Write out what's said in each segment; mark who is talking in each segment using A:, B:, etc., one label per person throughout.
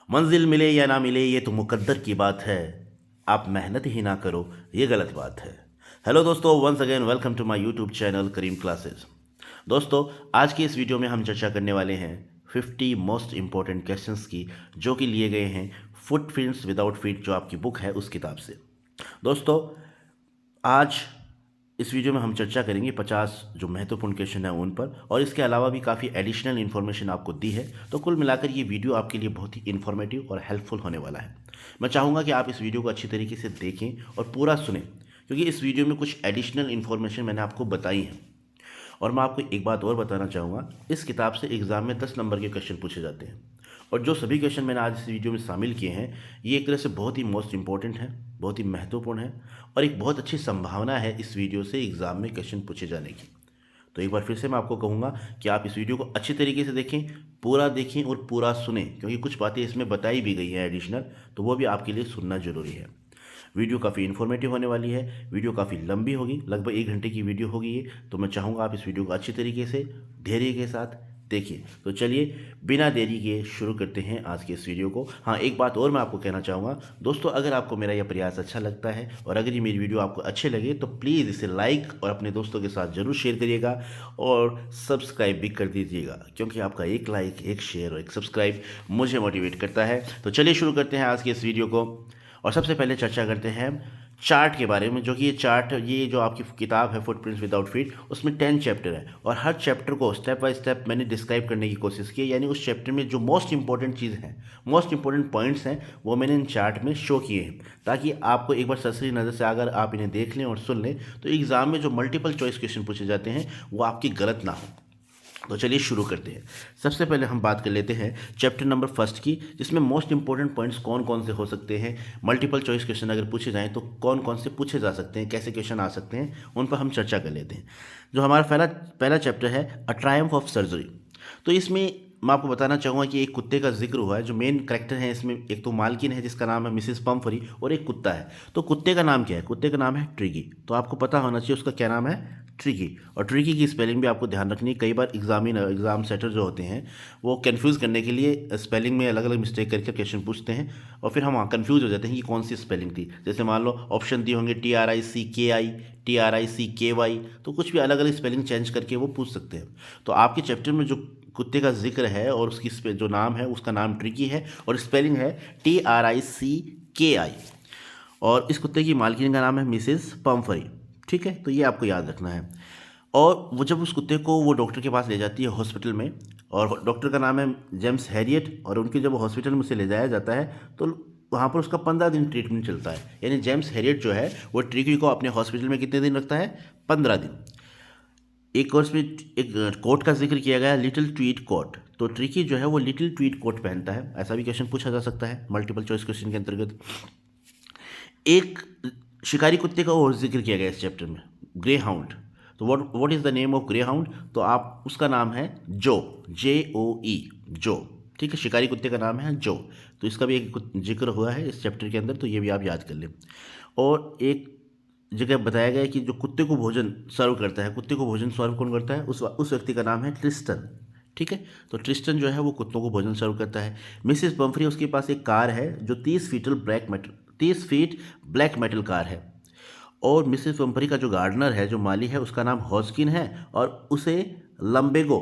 A: मंजिल मिले या ना मिले ये तो मुकद्दर की बात है, आप मेहनत ही ना करो ये गलत बात है। हेलो दोस्तों, once again welcome to my YouTube channel Karim classes. दोस्तों, आज की इस वीडियो में हम चर्चा करने वाले हैं 50 मोस्ट इंपॉर्टेंट क्वेश्चंस की, जो कि लिए गए हैं फुटप्रिंट्स विदाउट फीट, जो आपकी बुक है उस किताब से। दोस्तों, आज इस वीडियो में हम चर्चा करेंगे 50 जो महत्वपूर्ण क्वेश्चन है उन पर, और इसके अलावा भी काफ़ी एडिशनल इन्फॉर्मेशन आपको दी है। तो कुल मिलाकर ये वीडियो आपके लिए बहुत ही इन्फॉर्मेटिव और हेल्पफुल होने वाला है। मैं चाहूँगा कि आप इस वीडियो को अच्छी तरीके से देखें और पूरा सुनें, क्योंकि इस वीडियो में कुछ एडिशनल इन्फॉर्मेशन मैंने आपको बताई है। और मैं आपको एक बात और बताना चाहूँगा, इस किताब से एग्ज़ाम में 10 नंबर के क्वेश्चन पूछे जाते हैं। और जो सभी क्वेश्चन मैंने आज इस वीडियो में शामिल किए हैं, ये एक तरह से बहुत ही मोस्ट इंपॉर्टेंट है, बहुत ही महत्वपूर्ण है, और एक बहुत अच्छी संभावना है इस वीडियो से एग्ज़ाम में क्वेश्चन पूछे जाने की। तो एक बार फिर से मैं आपको कहूँगा कि आप इस वीडियो को अच्छी तरीके से देखें, पूरा देखें और पूरा सुनें, क्योंकि कुछ बातें इसमें बताई भी गई हैं एडिशनल, तो वो भी आपके लिए सुनना ज़रूरी है। वीडियो काफ़ी इन्फॉर्मेटिव होने वाली है, वीडियो काफ़ी लंबी होगी, लगभग 1 घंटे की वीडियो होगी ये। तो मैं चाहूँगा आप इस वीडियो को अच्छी तरीके से धैर्य के साथ देखिए। तो चलिए बिना देरी के शुरू करते हैं आज के इस वीडियो को। हाँ, एक बात और मैं आपको कहना चाहूँगा दोस्तों, अगर आपको मेरा यह प्रयास अच्छा लगता है और अगर ये मेरी वीडियो आपको अच्छे लगे तो प्लीज़ इसे लाइक और अपने दोस्तों के साथ ज़रूर शेयर करिएगा और सब्सक्राइब भी कर दीजिएगा, क्योंकि आपका एक लाइक, एक शेयर और एक सब्सक्राइब मुझे मोटिवेट करता है। तो चलिए शुरू करते हैं आज के इस वीडियो को। और सबसे पहले चर्चा करते हैं चार्ट के बारे में, जो कि ये चार्ट, ये जो आपकी किताब है फुटप्रिंट्स विदाउट फीट, उसमें 10 चैप्टर है और हर चैप्टर को स्टेप बाय स्टेप मैंने डिस्क्राइब करने की कोशिश की है। यानी उस चैप्टर में जो मोस्ट इंपॉर्टेंट चीज़ है, मोस्ट इंपॉर्टेंट पॉइंट्स हैं, वो मैंने इन चार्ट में शो किए हैं, ताकि आपको एक बार सरसरी नज़र से अगर आप इन्हें देख लें और सुन लें तो एग्ज़ाम में जो मल्टीपल चॉइस क्वेश्चन पूछे जाते हैं वो आपकी गलत ना हो। तो चलिए शुरू करते हैं। सबसे पहले हम बात कर लेते हैं चैप्टर नंबर फर्स्ट की, जिसमें मोस्ट इंपॉर्टेंट पॉइंट्स कौन कौन से हो सकते हैं, मल्टीपल चॉइस क्वेश्चन अगर पूछे जाएं तो कौन कौन से पूछे जा सकते हैं, कैसे क्वेश्चन आ सकते हैं, उन पर हम चर्चा कर लेते हैं। जो हमारा पहला पहला चैप्टर है अ ट्रायम्फ ऑफ सर्जरी। तो इसमें मैं आपको बताना चाहूँगा कि एक कुत्ते का जिक्र हुआ है। जो मेन करेक्टर है इसमें, एक तो मालकिन है जिसका नाम है मिसेस पम्फरी, और एक कुत्ता है। तो कुत्ते का नाम क्या है? कुत्ते का नाम है ट्रिगी। तो आपको पता होना चाहिए उसका क्या नाम है, ट्रिकी। और ट्रिकी की स्पेलिंग भी आपको ध्यान रखनी है। कई बार एग्जाम सेटर जो होते हैं वो कंफ्यूज करने के लिए स्पेलिंग में अलग अलग मिस्टेक करके क्वेश्चन पूछते हैं, और फिर हम कंफ्यूज हो जाते हैं कि कौन सी स्पेलिंग थी। जैसे मान लो ऑप्शन दिए होंगे TRICKI, TRICKY, तो कुछ भी अलग अलग स्पेलिंग चेंज करके वो पूछ सकते हैं। तो आपके चैप्टर में जो कुत्ते का जिक्र है और उसकी जो नाम है उसका नाम ट्रिकी है और स्पेलिंग है TRICKI, और इस कुत्ते की मालकिन का नाम है मिसेस पम्फरी। ठीक है, तो ये आपको याद रखना है। और वो जब उस कुत्ते को वो डॉक्टर के पास ले जाती है हॉस्पिटल में, और डॉक्टर का नाम है जेम्स हैरियट, और उनके जब हॉस्पिटल में उसे ले जाया जाता है तो वहाँ पर उसका 15 दिन ट्रीटमेंट चलता है। यानी जेम्स हैरियट जो है वो ट्रिकी को अपने हॉस्पिटल में कितने दिन रखता है? 15 दिन। एक कोर्स में एक कोट का जिक्र किया गया है, लिटिल ट्वीट कोट। तो ट्रिकी जो है वो लिटिल ट्वीट कोट पहनता है। ऐसा भी क्वेश्चन पूछा जा सकता है मल्टीपल चॉइस क्वेश्चन के अंतर्गत। एक शिकारी कुत्ते का और जिक्र किया गया इस चैप्टर में, ग्रे हाउंड। तो what is the name of grey hound? तो आप उसका नाम है जो, JOE, जो। ठीक है, शिकारी कुत्ते का नाम है जो। तो इसका भी एक जिक्र हुआ है इस चैप्टर के अंदर, तो ये भी आप याद कर लें। और एक जगह बताया गया है कि जो कुत्ते को भोजन सर्व करता है, कुत्ते को भोजन सर्व कौन करता है? उस व्यक्ति का नाम है ट्रिस्टन। ठीक है, तो ट्रिस्टन जो है वो कुत्तों को भोजन सर्व करता है। मिसिस पम्फरी, उसके पास एक कार है जो 30 फीट ब्लैक मेटल कार है। और मिसेस पम्फरी का जो गार्डनर है, जो माली है, उसका नाम हॉस्किन है, और उसे लंबेगो,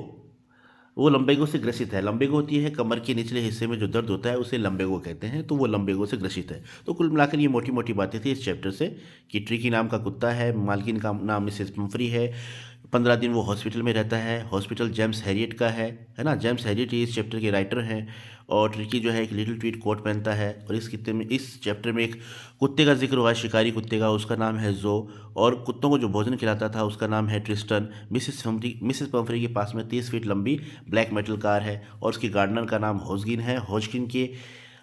A: वो लंबेगो से ग्रसित है। लंबेगो होती है कमर के निचले हिस्से में जो दर्द होता है, उसे लंबेगो कहते हैं। तो वो लंबेगो से ग्रसित है। तो कुल मिलाकर ये मोटी मोटी बातें थी इस चैप्टर से, कि ट्रिकी नाम का कुत्ता है, मालकिन का नाम मिसेस पम्फरी है, 15 दिन वो हॉस्पिटल में रहता है, हॉस्पिटल जेम्स हैरियट का है ना। जेम्स हैरियट ही इस चैप्टर के राइटर हैं। और ट्रिकी जो है एक लिटिल ट्वीट कोट पहनता है। और इस चैप्टर में एक कुत्ते का जिक्र हुआ है, शिकारी कुत्ते का, उसका नाम है जो। और कुत्तों को जो भोजन खिलाता था उसका नाम है ट्रिस्टन। मिसेस पम्फरी के पास में 30 फीट लंबी ब्लैक मेटल कार है, और उसके गार्डनर का नाम हॉस्किन है।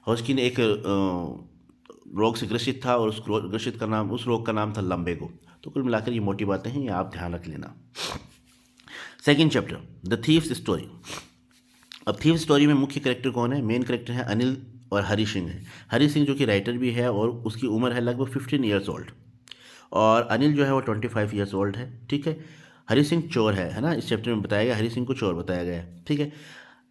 A: हॉस्किन एक रोग से ग्रसित था, और उस रोग का नाम था लंबेगो। तो कुल मिलाकर ये मोटी बातें हैं, ये आप ध्यान रख लेना। Second chapter, the thieves story. अब थीव्स स्टोरी में मुख्य करेक्टर कौन है? मेन करेक्टर है अनिल और हरी सिंह है। हरी सिंह जो कि राइटर भी है, और उसकी उम्र है लगभग 15 ईयर्स ओल्ड, और अनिल जो है वो 25 ईयर्स ओल्ड है। ठीक है, हरी सिंह चोर है ना। इस चैप्टर में बताया गया हरी सिंह को चोर बताया गया है। ठीक है,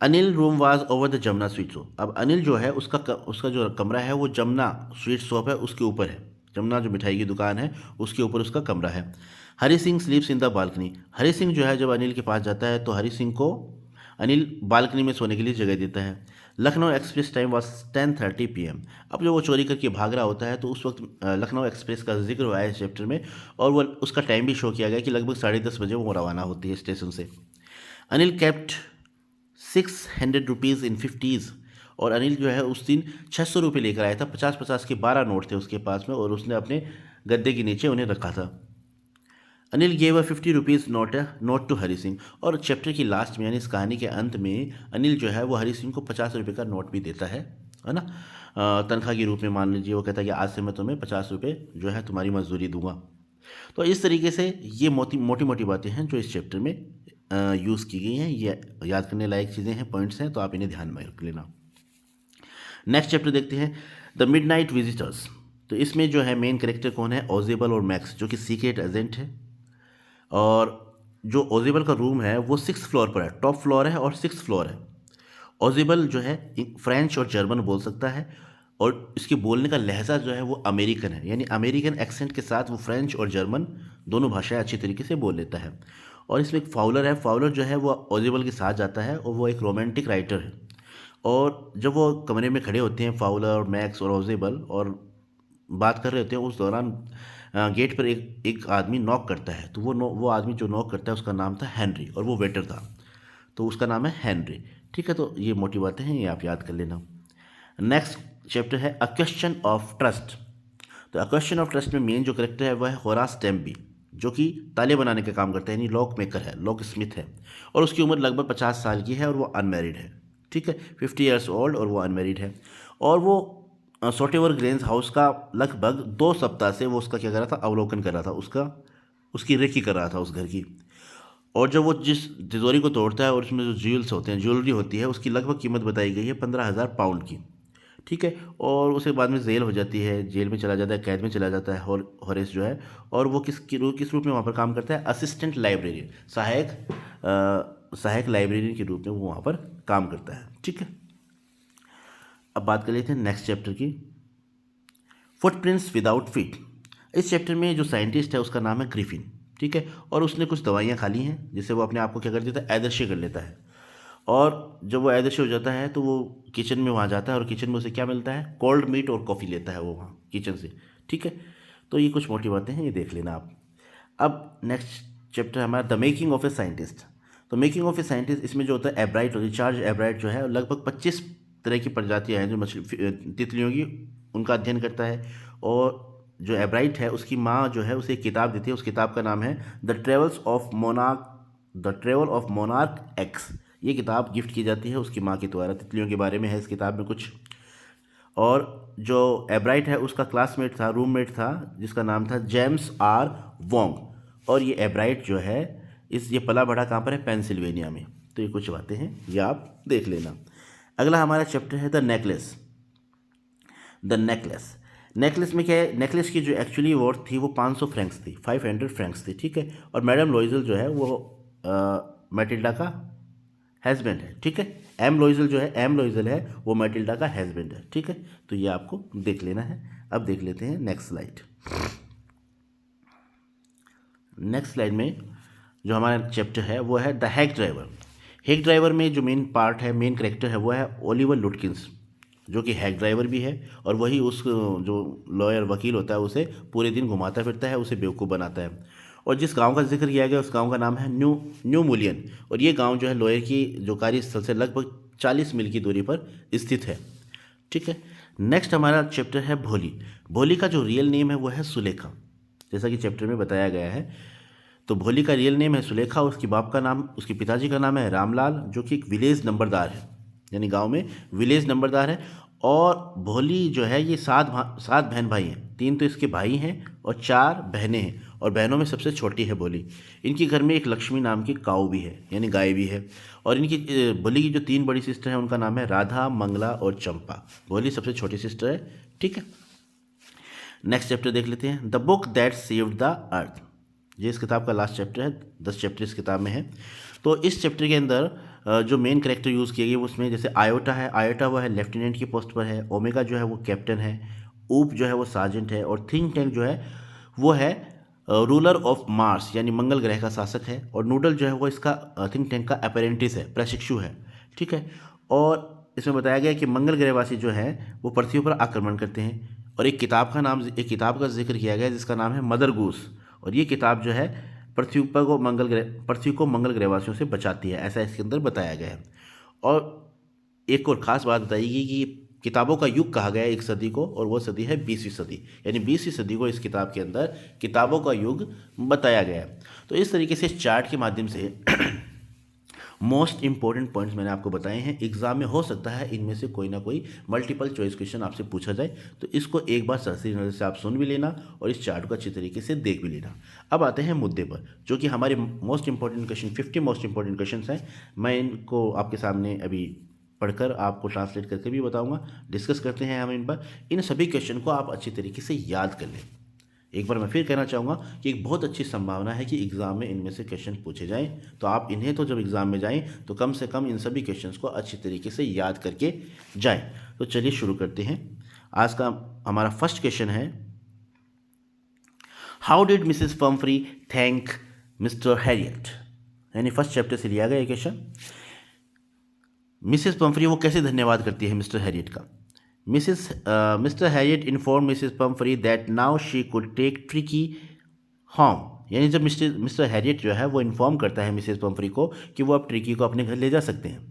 A: Anil room was over the Jamuna sweet shop. अब अनिल जो है उसका जो कमरा है वो जमुना स्वीट शॉप है उसके ऊपर है। जमुना जो मिठाई की दुकान है उसके ऊपर उसका कमरा है। Hari Singh sleeps in the balcony. Hari Singh जो है जब अनिल के पास जाता है तो हरी सिंह को अनिल बालकनी में सोने के लिए जगह देता है। Lucknow express time was 10:30 PM। अब जब वो चोरी करके भाग रहा होता है तो उस वक्त लखनऊ एक्सप्रेस का जिक्र हुआ है इस चैप्टर में, और वो उसका टाइम भी शो किया गया कि लगभग 10:30 बजे वो रवाना होती है स्टेशन से। Anil kept 600 rupees in 50s। और अनिल जो है उस दिन 600 रुपये लेकर आया था। 50-50 के 12 नोट थे उसके पास में, और उसने अपने गद्दे के नीचे उन्हें रखा था। Anil gave a 50 rupees note to Hari Singh. और चैप्टर की लास्ट में यानी इस कहानी के अंत में अनिल जो है वो हरी सिंह को 50 रुपये का नोट भी देता है ना, तनख्वाह के रूप में। मान लीजिए वो कहता है कि आज से मैं तुम्हें 50 रुपये जो है तुम्हारी मजदूरी दूंगा। तो इस तरीके से ये मोटी मोटी बातें हैं जो इस चैप्टर में यूज़ की गई हैं। ये याद करने लायक चीज़ें हैं, पॉइंट्स हैं, तो आप इन्हें ध्यान में रख लेना। नेक्स्ट चैप्टर देखते हैं, द मिडनाइट विजिटर्स। तो इसमें जो है मेन कैरेक्टर कौन है? ओजेबल और मैक्स, जो कि सीक्रेट एजेंट है। और जो ओजेबल का रूम है वो 6th फ्लोर पर है, टॉप फ्लोर है और 6th फ्लोर है। ओजेबल जो है फ्रेंच और जर्मन बोल सकता है, और इसके बोलने का लहजा जो है वो अमेरिकन है, यानी अमेरिकन एक्सेंट के साथ वो फ्रेंच और जर्मन दोनों भाषाएं अच्छी तरीके से बोल लेता है। और इसमें एक फाउलर है, फाउलर जो है वो ओजेबल के साथ जाता है और वो एक रोमांटिक राइटर है। और जब वो कमरे में खड़े होते हैं फाउलर, मैक्स और ओजेबल, और बात कर रहे होते हैं, उस दौरान गेट पर एक आदमी नॉक करता है। तो वो आदमी जो नॉक करता है उसका नाम था हेनरी, और वो वेटर था, तो उसका नाम है हेनरी। ठीक है, तो ये मोटी बातें हैं, ये आप याद कर लेना। नेक्स्ट चैप्टर है अ क्वेश्चन ऑफ ट्रस्ट। तो अ क्वेश्चन ऑफ ट्रस्ट में मेन जो करेक्टर है वह है होरास टेम्बी, जो कि ताले बनाने का काम करता है, यानी लॉक मेकर है, लॉक स्मिथ है। और उसकी उम्र लगभग 50 साल की है और वो अनमेरिड है। ठीक है, 50 ईयर्स ओल्ड, और वो अनमेरिड है। और वो सोटेवर ग्रेन्स हाउस का लगभग 2 सप्ताह से वो उसका क्या कर रहा था, अवलोकन कर रहा था, उसकी रेकी कर रहा था उस घर की। और जब वो जिस तिजोरी को तोड़ता है और उसमें जो ज्वेल्स होते हैं, ज्वेलरी होती है, उसकी लगभग कीमत बताई गई है 15,000 पाउंड की। ठीक है, और उसे बाद में जेल हो जाती है, जेल में चला जाता है, कैद में चला जाता है हॉरेस जो है। और वो किस रूप में वहाँ पर काम करता है? असिस्टेंट लाइब्रेरियन, सहायक लाइब्रेरियन के रूप में वो वहाँ पर काम करता है। ठीक है, अब बात कर लेते हैं नेक्स्ट चैप्टर की, फुटप्रिंट्स विदाउट फीट। इस चैप्टर में जो साइंटिस्ट है उसका नाम है ग्रिफिन। ठीक है, और उसने कुछ दवाइयाँ खा ली हैं जिससे वो अपने आप को क्या कर देता है, अदृश्य कर लेता है। और जब वो अदृश्य हो जाता है तो वो किचन में वहाँ जाता है, और किचन में उसे क्या मिलता है? कोल्ड मीट और कॉफ़ी लेता है वो वहाँ किचन से। ठीक है, तो ये कुछ मोटी बातें हैं, ये देख लेना आप। अब नेक्स्ट चैप्टर हमारा the making of a scientist. तो मेकिंग ऑफ ए साइंटिस्ट, इसमें जो होता है एब्राइट, रिचार्ज एब्राइट जो है लगभग 25 तरह की प्रजातियाँ हैं जो मछली तितलियों की, उनका अध्ययन करता है। और जो एब्राइट है उसकी माँ जो है उसे एक किताब देती है, उस किताब का नाम है the travel of monarch x. ये किताब गिफ्ट की जाती है उसकी माँ के द्वारा, तितलियों के बारे में है इस किताब में कुछ। और जो एब्राइट है उसका क्लासमेट था, रूममेट था, जिसका नाम था जेम्स आर वोंग। और ये एब्राइट जो है ये पला बढ़ा कहाँ पर है? पेंसिल्वेनिया में। तो ये कुछ बातें हैं, ये आप देख लेना। अगला हमारा चैप्टर है द नेकलेस। नेकलेस में क्या है? नेकलेस की जो एक्चुअली वर्थ थी वो 500 फ्रैंक्स थी, 500 फ्रैंक्स थी। ठीक है, और मैडम लॉइजल जो है वो मैटिल्डा का हैज़बैंड है। ठीक है, एम लॉइजल है वो मैटिल्डा का हैज़बैंड है। ठीक है, तो ये आपको देख लेना है। अब देख लेते हैं नेक्स्ट स्लाइड। नेक्स्ट स्लाइड में जो हमारा चैप्टर है वो है the hack driver. Hack driver में जो मेन पार्ट है, मेन कैरेक्टर है वो है ओलिवर लुटकिंस, जो कि हैक ड्राइवर भी है, और वही उस जो लॉयर वकील होता है उसे पूरे दिन घुमाता फिरता है, उसे बेवकूफ़ बनाता है। और जिस गांव का जिक्र किया गया उस गांव का नाम है न्यू मुलियन, और ये गांव जो है लॉयर की जो कार्यस्थल से लगभग 40 मील की दूरी पर स्थित है। ठीक है, नेक्स्ट हमारा चैप्टर है भोली। भोली का जो रियल नेम है वो है सुलेखा, जैसा कि चैप्टर में बताया गया है। तो भोली का रियल नेम है सुलेखा, उसके पिताजी का नाम है रामलाल, जो कि एक विलेज नंबरदार है, यानी गांव में विलेज नंबरदार है। और भोली जो है ये 7 बहन भाई हैं, 3 तो इसके भाई हैं और 4 बहनें हैं, और बहनों में सबसे छोटी है भोली। इनके घर में एक लक्ष्मी नाम की काऊ भी है, यानी गाय भी है। और इनकी भोली की जो 3 बड़ी सिस्टर हैं उनका नाम है राधा, मंगला और चंपा। भोली सबसे छोटी सिस्टर है। ठीक है, नेक्स्ट चैप्टर देख लेते हैं, the book that saved the earth. ये इस किताब का लास्ट चैप्टर है, 10 चैप्टर इस किताब में है। तो इस चैप्टर के अंदर जो मेन कैरेक्टर यूज़ किए गए उसमें जैसे आयोटा है, आयोटा वो है लेफ्टिनेंट की पोस्ट पर है, ओमेगा जो है वो कैप्टन है, ऊप जो है वो सार्जेंट है, और थिंक टैंक जो है वो है रूलर ऑफ मार्स यानी मंगल ग्रह का शासक है, और नूडल जो है वो इसका थिंक टैंक का अपेरेंटिस है, प्रशिक्षु है। ठीक है, और इसमें बताया गया कि मंगल ग्रहवासी जो है वो पृथ्वी पर आक्रमण करते हैं, और एक किताब का जिक्र किया गया है जिसका नाम है मदर गूस, और ये किताब जो है पृथ्वी को मंगल ग्रहवासियों से बचाती है, ऐसा इसके अंदर बताया गया है। और एक और ख़ास बात बताई गई कि किताबों का युग कहा गया है एक सदी को, और वो सदी है 20वीं सदी, यानी 20वीं सदी को इस किताब के अंदर किताबों का युग बताया गया है। तो इस तरीके से चार्ट के माध्यम से मोस्ट इंपॉर्टेंट पॉइंट्स मैंने आपको बताए हैं। एग्जाम में हो सकता है इनमें से कोई ना कोई मल्टीपल चॉइस क्वेश्चन आपसे पूछा जाए, तो इसको एक बार सरसरी नज़र से आप सुन भी लेना और इस चार्ट को अच्छी तरीके से देख भी लेना। अब आते हैं मुद्दे पर, जो कि हमारे most important question 50 most important question हैं। मैं इनको आपके सामने अभी पढ़कर आपको ट्रांसलेट करके भी बताऊंगा, डिस्कस करते हैं हम इन पर। इन सभी क्वेश्चन को आप अच्छी तरीके से याद कर लें। एक बार मैं फिर कहना चाहूँगा कि एक बहुत अच्छी संभावना है कि एग्ज़ाम में इनमें से क्वेश्चन पूछे जाएं, तो आप इन्हें तो जब एग्ज़ाम में जाएं तो कम से कम इन सभी क्वेश्चंस को अच्छी तरीके से याद करके जाएं। तो चलिए शुरू करते हैं। आज का हमारा फर्स्ट क्वेश्चन है, how did Mrs Pomfrey thank mister Harriet, यानी फर्स्ट चैप्टर से लिया गया क्वेश्चन। मिसेस पम्फ्री वो कैसे धन्यवाद करती है मिस्टर हैरियट का। Mister Herriot inform Mrs Pumphrey that now she could take Tricki home, यानी जब मिस्टर हैरियट जो है वो इन्फॉर्म करता है मिसेस पम्फ्री को कि वो अब ट्रिकी को अपने घर ले जा सकते हैं।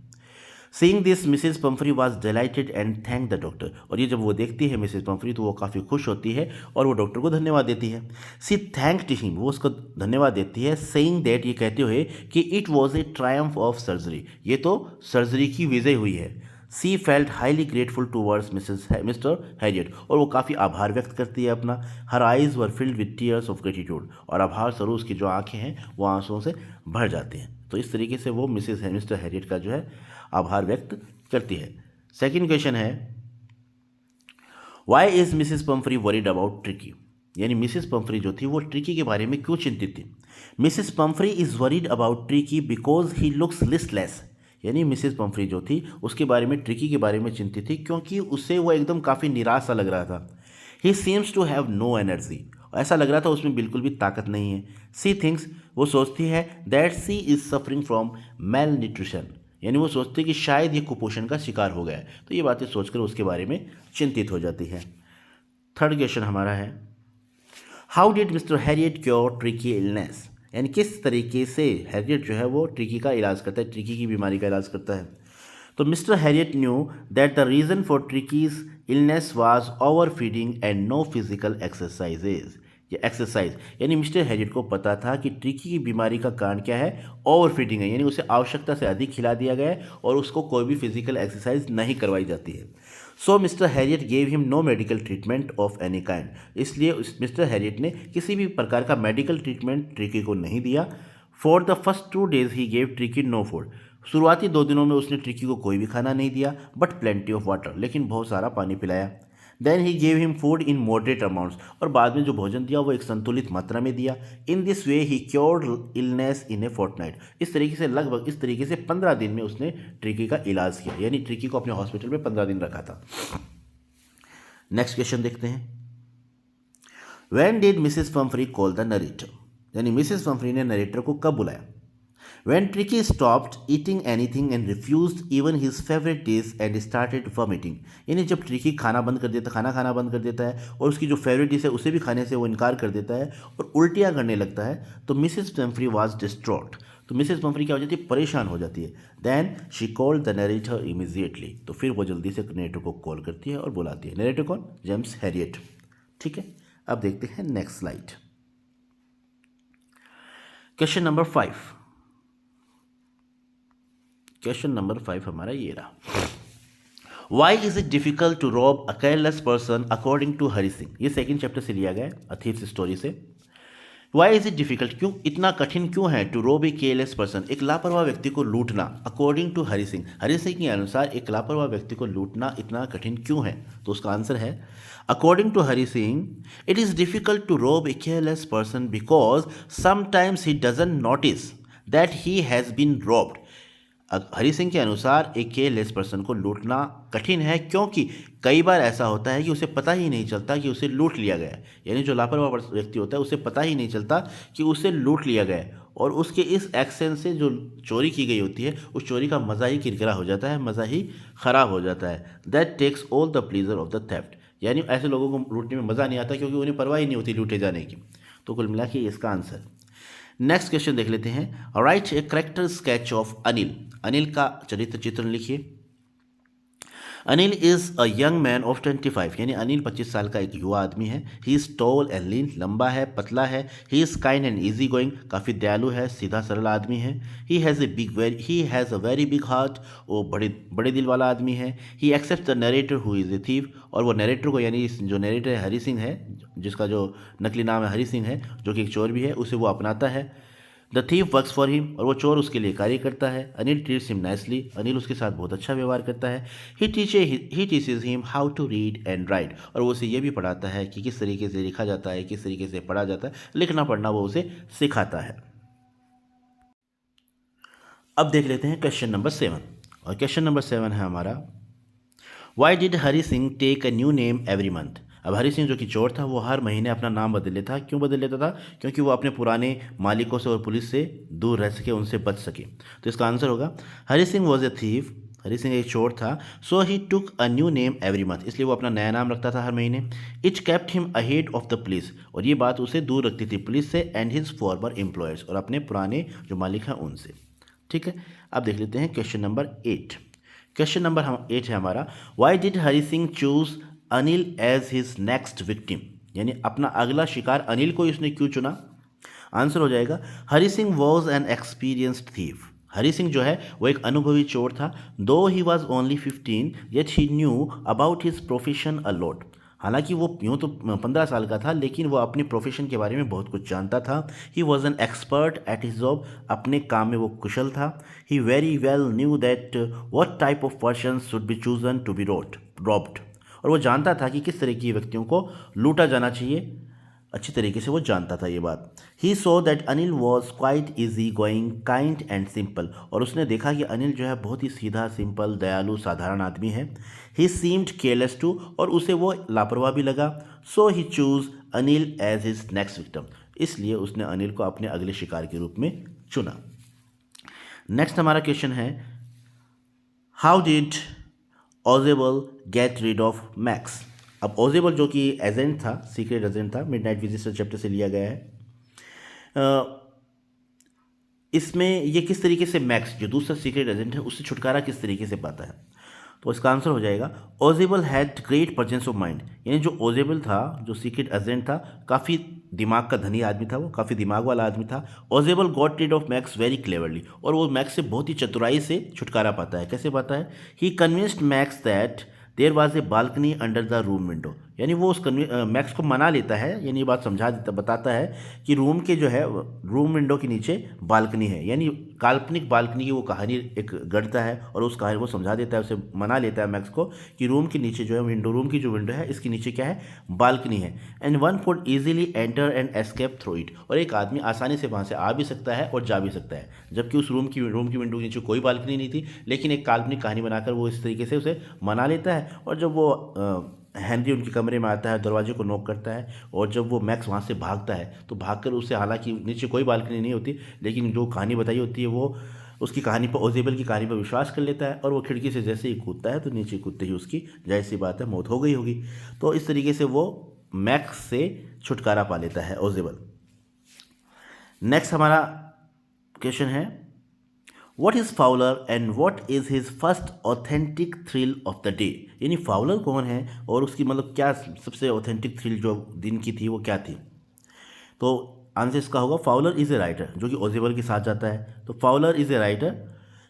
A: Seeing this Mrs Pumphrey was delighted and thank the doctor, और ये जब वो देखती है मिसेस पम्फ्री तो वो काफ़ी खुश होती है और वो डॉक्टर को धन्यवाद देती है। सी थैंक्ड हिम, वो उसको धन्यवाद देती है, सेइंग दैट, ये कहते हुए कि it was a Triumph of surgery, ये तो सर्जरी की विजय हुई है। सी felt highly grateful towards mister Harriet, और वो काफ़ी आभार व्यक्त करती है अपना। Her eyes were filled with tears of gratitude, और आभार स्वरूप उसकी जो आंखें हैं वो आंसुओं से भर जाती हैं। तो इस तरीके से वो मिस्टर हैरियट का जो है आभार व्यक्त करती है। सेकंड क्वेश्चन है, why is Mrs Pumphrey worried about Tricki, यानी मिसेस पम्फ्री जो थी वो ट्रिकी के बारे में क्यों चिंतित थी। Mrs Pomfrey is worried about tricky because he looks listless, यानी मिसेस पम्फ्री जो थी उसके बारे में, ट्रिकी के बारे में चिंतित थी क्योंकि उससे वो एकदम काफ़ी निराश सा लग रहा था। He seems to have no energy, ऐसा लग रहा था उसमें बिल्कुल भी ताकत नहीं है। सी थिंक्स, वो सोचती है, that she is suffering from malnutrition, यानी वो सोचती है कि शायद ये कुपोषण का शिकार हो गया है, तो ये बातें सोचकर उसके बारे में चिंतित हो जाती है। थर्ड क्वेश्चन हमारा है, how did mister Harriet cure tricky illness, यानी किस तरीके से हैरियट जो है वो ट्रिकी का इलाज करता है, ट्रिकी की बीमारी का इलाज करता है। तो mister Herriot knew that the reason for Tricki's illness was overfeeding and no physical exercises, ये एक्सरसाइज, यानी मिस्टर हैरियट को पता था कि ट्रिकी की बीमारी का कारण क्या है, ओवर फीडिंग है, यानी उसे आवश्यकता से अधिक खिला दिया गया है और उसको कोई भी फिजिकल एक्सरसाइज नहीं करवाई जाती है। So Mr Harriet gave him no medical treatment of any kind, इसलिए मिस्टर हैरियट ने किसी भी प्रकार का मेडिकल ट्रीटमेंट ट्रिकी को नहीं दिया। For the first 2 days he gave Tricki no food, शुरुआती 2 दिनों में उसने ट्रिकी को कोई भी खाना नहीं दिया, बट प्लेंटी ऑफ वाटर, लेकिन बहुत सारा पानी पिलाया। Then he gave him food in moderate amounts, और बाद में जो भोजन दिया वो एक संतुलित मात्रा में दिया। In this way he cured illness in a fortnight, इस तरीके से 15 दिन में उसने ट्रिकी का इलाज किया, यानी ट्रिकी को अपने हॉस्पिटल में 15 दिन रखा था। नेक्स्ट क्वेश्चन देखते हैं, when did Mrs Pomfrey call the narrator, यानी मिसेस पम्फ्री ने नरेटर को कब बुलाया। When Tricky stopped eating anything and refused even his favorite dish and started vomiting, यानी जब ट्रिकी खाना खाना बंद कर देता है और उसकी जो फेवरेट डिश है उसे भी खाने से वो इनकार कर देता है और उल्टियाँ करने लगता है, तो मिसेस पम्फ्री वाज डिस्ट्रॉट, तो मिसेस पम्फ्री क्या हो जाती है, परेशान हो जाती है। Then she called the narrator immediately, तो फिर वो जल्दी से नरेटर को कॉल करती है और बुलाती है। नरेटर कौन, जेम्स हैरियट। ठीक है, अब देखते हैं next slide. Question number 5, question number 5 हमारा ये रहा, why is it difficult to rob a careless person according to Hari Singh, ये सेकंड चैप्टर से लिया गया है, अ थीफ्स स्टोरी से। वाई इज इट डिफिकल्ट, क्यों इतना कठिन क्यों है, to rob a careless person, एक लापरवाह व्यक्ति को लूटना, अकॉर्डिंग टू हरि सिंह, हरि सिंह के अनुसार एक लापरवाह व्यक्ति को लूटना इतना कठिन क्यों है, तो उसका आंसर है, according to Hari Singh, it is difficult to rob a careless person because sometimes he doesn't notice that he has been robbed. Hari Singh के अनुसार एक केयरलेस पर्सन को लूटना कठिन है, क्योंकि कई बार ऐसा होता है कि उसे पता ही नहीं चलता कि उसे लूट लिया गया है। यानी जो लापरवाह व्यक्ति होता है उसे पता ही नहीं चलता कि उसे लूट लिया गया है, और उसके इस एक्शन से जो चोरी की गई होती है उस चोरी का मज़ा ही किरकिरा हो जाता है, मज़ा ही ख़राब हो जाता है। That takes all the pleasure of the theft. यानी ऐसे लोगों को लूटने में मज़ा नहीं आता, क्योंकि उन्हें परवाह ही नहीं होती लूटे जाने की। तो कुल मिला के इसका आंसर। नेक्स्ट क्वेश्चन देख लेते हैं। Right a character sketch of Anil. Anil का चरित्र चित्रण लिखिए। Anil is a young man of 25, यानी अनिल 25 साल का एक युवा आदमी है। He is tall and lean, लंबा है, पतला है। He is kind and easy going, काफ़ी दयालु है, सीधा सरल आदमी है। He has a very big heart, वो बड़े बड़े दिल वाला आदमी है। He accept the narrator who is a thief, और वो नरेटर को, यानी जो नरेटर है हरी सिंह है, जिसका जो नकली नाम है हरी सिंह है, जो कि एक चोर भी है, उसे वो अपनाता है। The thief works for him, और वो चोर उसके लिए कार्य करता है। Anil treats him nicely, Anil उसके साथ बहुत अच्छा व्यवहार करता है। He teaches him how to read and write, और वो उसे ये भी पढ़ाता है कि किस तरीके से लिखा जाता है, किस तरीके से पढ़ा जाता है, लिखना पढ़ना वो उसे सिखाता है। अब देख लेते हैं क्वेश्चन नंबर 7, और क्वेश्चन नंबर 7 है हमारा, why did Hari Singh take a new name every month. अब हरी सिंह जो कि चोर था वो हर महीने अपना नाम बदल लेता। क्यों बदल लेता था? क्योंकि वो अपने पुराने मालिकों से और पुलिस से दूर रह सके, उनसे बच सके। तो इसका आंसर होगा, Hari Singh was a thief, Hari Singh एक चोर था। So he took a new name every month, इसलिए वो अपना नया नाम रखता था हर महीने। It kept him ahead of the police, और ये बात उसे दूर रखती थी पुलिस से, एंड हिज फॉर्मर एम्प्लॉयर्स, और अपने पुराने जो मालिक हैं उनसे। ठीक है, अब देख लेते हैं क्वेश्चन नंबर 8। क्वेश्चन नंबर 8 है हमारा, why did Hari Singh choose Anil as his next victim, यानी अपना अगला शिकार अनिल को इसने क्यों चुना? आंसर हो जाएगा, Hari Singh was an experienced thief. Hari Singh जो है वो एक अनुभवी चोर था। Though he was only 15 yet he knew about his profession a lot. हालांकि वो यूँ तो 15 साल का था, लेकिन वो अपने प्रोफेशन के बारे में बहुत कुछ जानता था। He was an expert at his job, अपने काम में वो कुशल था। He very well knew that what type of person should be chosen to be robbed, और वो जानता था कि किस तरह के व्यक्तियों को लूटा जाना चाहिए। अच्छी तरीके से वो जानता था ये बात। He saw that Anil was quite easy going, kind and simple, और उसने देखा कि अनिल जो है बहुत ही सीधा, सिंपल, दयालु, साधारण आदमी है। ही सीम्ड केयरलेस टू, और उसे वो लापरवाह भी लगा। So he chose Anil as his next victim, इसलिए उसने अनिल को अपने अगले शिकार के रूप में चुना। नेक्स्ट हमारा क्वेश्चन है, how did Ausable get rid of Max. अब ओजेबल जो कि एजेंट था, सीक्रेट एजेंट था, मिडनाइट विजिटर चैप्टर से लिया गया है। इसमें ये किस तरीके से मैक्स जो दूसरा सीक्रेट एजेंट है उससे छुटकारा किस तरीके से पाता है? तो इसका आंसर हो जाएगा, Ausable had great presence of mind, यानी जो ओजेबल था, जो सीक्रेट एजेंट था, काफ़ी दिमाग का धनी आदमी था, वो काफ़ी दिमाग वाला आदमी था। Ausable got rid of Max very cleverly, और वो मैक्स से बहुत ही चतुराई से छुटकारा पाता है। कैसे पाता है? He convinced Max that there was a balcony under the room window, यानी वो उस मैक्स को मना लेता है, यानी ये बात समझा देता, बताता है कि रूम के जो है रूम विंडो के नीचे बालकनी है, यानी काल्पनिक बालकनी की वो कहानी एक गढ़ता है, और उस कहानी को समझा देता है, उसे मना लेता है मैक्स को कि रूम के नीचे जो है विंडो, रूम की जो विंडो है इसके नीचे क्या है? बालकनी है। And one could easily enter and escape through it, और एक आदमी आसानी से वहाँ से आ भी सकता है और जा भी सकता है, जबकि उस रूम की विंडो के नीचे कोई बालकनी नहीं थी, लेकिन एक काल्पनिक कहानी बनाकर वो इस तरीके से उसे मना लेता है। और जब वो हेनरी उनके कमरे में आता है, दरवाजे को नॉक करता है, और जब वो मैक्स वहाँ से भागता है तो भागकर उसे, हालांकि नीचे कोई बालकनी नहीं होती, लेकिन जो कहानी बताई होती है वो उसकी कहानी पर, ओजेबल की कहानी पर विश्वास कर लेता है, और वो खिड़की से जैसे ही कूदता है तो नीचे कूदते ही उसकी, जाहिर सी बात है, मौत हो गई होगी। तो इस तरीके से वो मैक्स से छुटकारा पा लेता है ओजेबल। नेक्स्ट हमारा क्वेश्चन है, what is Fowler and what is his first authentic thrill of the day, यानी फाउलर कौन है और उसकी मतलब क्या सबसे ऑथेंटिक थ्रिल जो दिन की थी वो क्या थी? तो आंसर इसका होगा, फाउलर इज़ ए राइटर, जो कि ओजेबल के साथ जाता है। तो Fowler is a writer,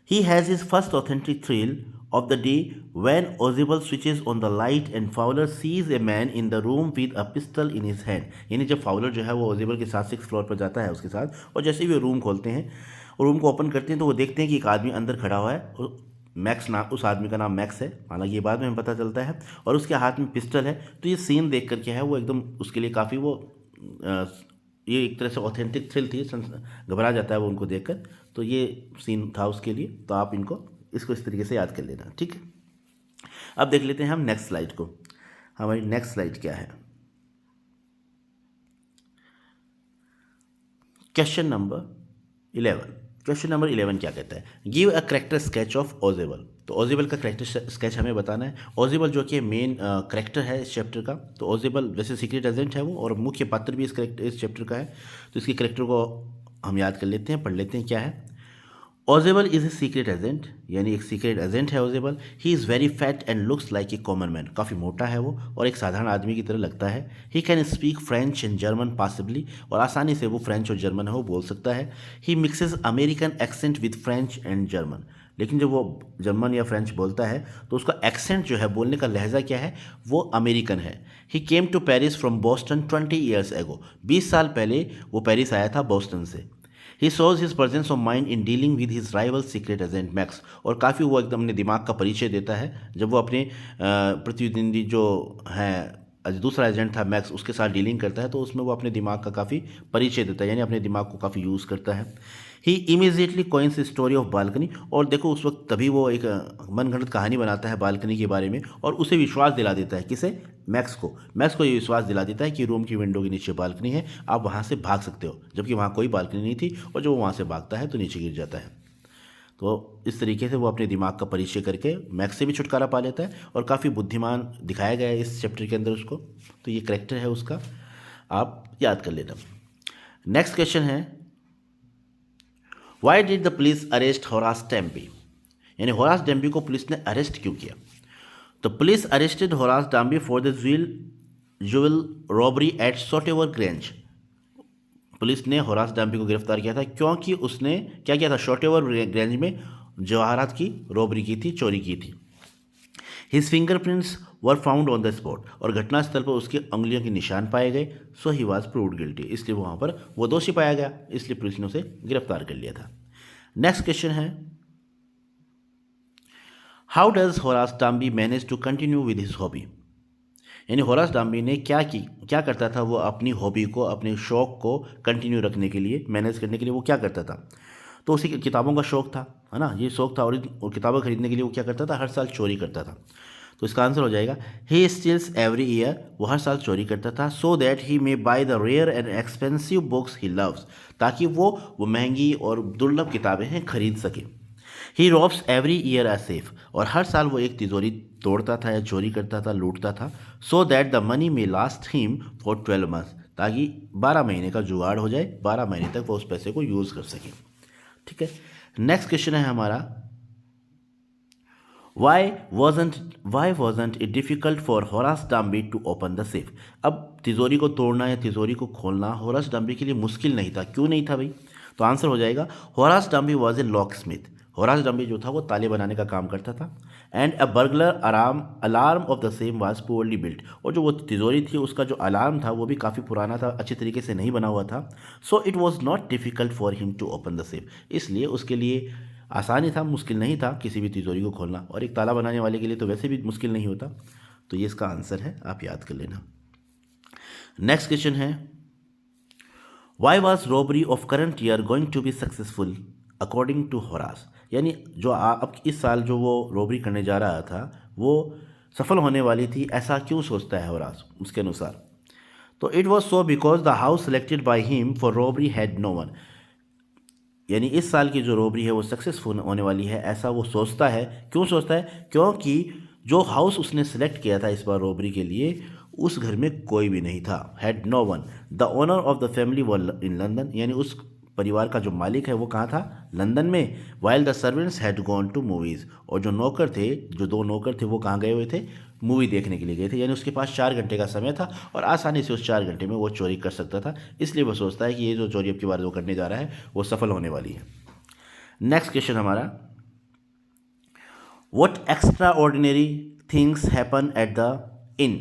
A: he has his first authentic thrill of the day when Ausable switches on the light and Fowler sees a man in the room with a pistol in his hand, यानी जब Fowler जो है वो ओजेबल के साथ 6th floor पर जाता है उसके साथ, और जैसे ही वो रूम खोलते हैं और रूम को ओपन करते हैं तो वो देखते हैं कि एक आदमी अंदर खड़ा हुआ है, और मैक्स नाम, उस आदमी का नाम मैक्स है, हालांकि ये बाद में हमें पता चलता है, और उसके हाथ में पिस्टल है। तो ये सीन देख कर क्या है, वो एकदम उसके लिए काफ़ी वो ये एक तरह से ऑथेंटिक थ्रिल थी, घबरा जाता है वो उनको देखकर। तो ये सीन था उसके लिए, तो आप इसको इस तरीके से याद कर लेना, ठीक है। अब देख लेते हैं हम नेक्स्ट स्लाइड को। हमारी नेक्स्ट स्लाइड क्या है? Question number 11। क्वेश्चन नंबर 11 क्या कहता है? Give a character sketch of Ausable. तो ओजेबल का करेक्टर स्केच हमें बताना है। ओजेबल जो कि मेन करेक्टर है इस चैप्टर का, तो ओजेबल वैसे सीक्रेट एजेंट है वो, और मुख्य पात्र भी इस चैप्टर का है। तो इसके करेक्टर को हम याद कर लेते हैं, पढ़ लेते हैं क्या है। Ausable is a secret agent, यानी एक सीक्रेट एजेंट है Ausable. He is very fat and looks like a common man. काफ़ी मोटा है वो और एक साधारण आदमी की तरह लगता है। He can speak French and German possibly, और आसानी से वो फ्रेंच और जर्मन है वो बोल सकता है। He mixes American accent with French and German, लेकिन जब वो जर्मन या फ्रेंच बोलता है तो उसका एक्सेंट जो है, बोलने का लहजा क्या है, वो अमेरिकन है। He came to Paris from Boston 20 years ago. 20 साल पहले वो पेरिस आया था बोस्टन से। He shows his presence of mind in dealing with his rival secret agent Max, और काफ़ी वो एकदम अपने दिमाग का परिचय देता है जब वो अपने प्रतिद्वंदी जो हैं दूसरा एजेंट था मैक्स, उसके साथ डीलिंग करता है, तो उसमें वो अपने दिमाग का काफ़ी परिचय देता है, यानी अपने दिमाग को काफ़ी यूज़ करता है। He immediately coins story of balcony, और देखो उस वक्त तभी वो एक मनगढ़ंत कहानी बनाता है बालकनी के बारे में, और उसे विश्वास दिला देता है, किसे? मैक्स को ये विश्वास दिला देता है कि रूम की विंडो के नीचे बालकनी है, आप वहाँ से भाग सकते हो, जबकि वहाँ कोई बालकनी नहीं थी, और जब वो वहाँ से भागता है तो नीचे गिर जाता है। तो इस तरीके से वो अपने दिमाग का परिचय करके मैक्स से भी छुटकारा पा लेता है, और काफ़ी बुद्धिमान दिखाया गया है इस चैप्टर के अंदर उसको। तो ये करेक्टर है उसका, आप याद कर लेना। नेक्स्ट क्वेश्चन है, why did the police arrest Horace Danby, यानी होरास डैम्बी को पुलिस ने अरेस्ट क्यों किया? तो police arrested Horace Danby for the jewel robbery at Shotover Grange. Police ने होरास डैम्बी को गिरफ्तार किया था क्योंकि उसने क्या किया था? शॉटेवर ग्रेंज में जवाहरात की रॉबरी की थी, चोरी की थी। His fingerprints were found on the spot, और घटनास्थल पर उसकी उंगलियों के निशान पाए गए। सो ही वॉज प्रूव्ड गिल्टी, इसलिए वहाँ पर वो दोषी पाया गया, इसलिए पुलिस ने उसे गिरफ्तार कर लिया था। नेक्स्ट क्वेश्चन है, how does Horace Danby manage to continue with his hobby, यानी होरास डैम्बी ने क्या करता था? वो अपनी हॉबी को, अपने शौक़ को कंटिन्यू रखने के लिए, मैनेज करने के लिए वो क्या करता था? तो उसी किताबों का शौक़ था, है ना, ये शौक़ था, और किताबें खरीदने के लिए वो क्या करता था? हर साल चोरी करता था। तो इसका आंसर हो जाएगा, ही स्टील्स एवरी ईयर, वो हर साल चोरी करता था, so that he may buy the rare and expensive books he loves, ताकि वो महंगी और दुर्लभ किताबें हैं खरीद सके। He robs every year a safe, और हर साल वो एक तिजोरी तोड़ता था या चोरी करता था, लूटता था, so that the money may last him for 12 months, ताकि 12 महीने का जुगाड़ हो जाए, 12 महीने तक वो उस पैसे को यूज़ कर सके। ठीक है। नेक्स्ट क्वेश्चन है हमारा, why wasn't it difficult for Horace Danby to open the safe. अब तिजोरी को तोड़ना या तिजोरी को खोलना होरास डैम्बी के लिए मुश्किल नहीं था, क्यों नहीं था भाई? तो आंसर हो जाएगा, Horace डैम्बी was a lock Smith. Horace डैम्बी जो था वो ताले बनाने का काम करता था। And a burglar alarm off the same was poorly built, और जो वो तिजोरी थी उसका जो अलार्म था वो भी काफ़ी पुराना था, अच्छी तरीके से नहीं बना हुआ था। So it was not difficult for him to open the safe, इसलिए उसके लिए आसानी था, मुश्किल नहीं था किसी भी तिजोरी को खोलना, और एक ताला बनाने वाले के लिए तो वैसे भी मुश्किल नहीं होता। तो ये इसका आंसर है, आप याद कर लेना। नेक्स्ट क्वेश्चन है, why was robbery of current year going to be successful according to Horace, यानी जो अब इस साल जो वो रॉबरी करने जा रहा था वो सफल होने वाली थी, ऐसा क्यों सोचता है होरास उसके अनुसार? तो it was so because the house selected by him for robbery had no one, यानी इस साल की जो रॉबरी है वो सक्सेसफुल होने वाली है, ऐसा वो सोचता है। क्यों सोचता है? क्योंकि जो हाउस उसने सेलेक्ट किया था इस बार रॉबरी के लिए, उस घर में कोई भी नहीं था। Had no one, the owner of the family were in London, यानी उस परिवार का जो मालिक है वो कहाँ था? लंदन में। While the servants had gone to movies, और जो नौकर थे, जो 2 नौकर थे, वो कहाँ गए हुए थे? मूवी देखने के लिए गए थे, यानी उसके पास 4 घंटे का समय था, और आसानी से उस 4 घंटे में वो चोरी कर सकता था, इसलिए वो सोचता है कि ये जो चोरी अब की बार वो करने जा रहा है वो सफल होने वाली है। नेक्स्ट क्वेश्चन हमारा, what extra ordinary things happen at the इन।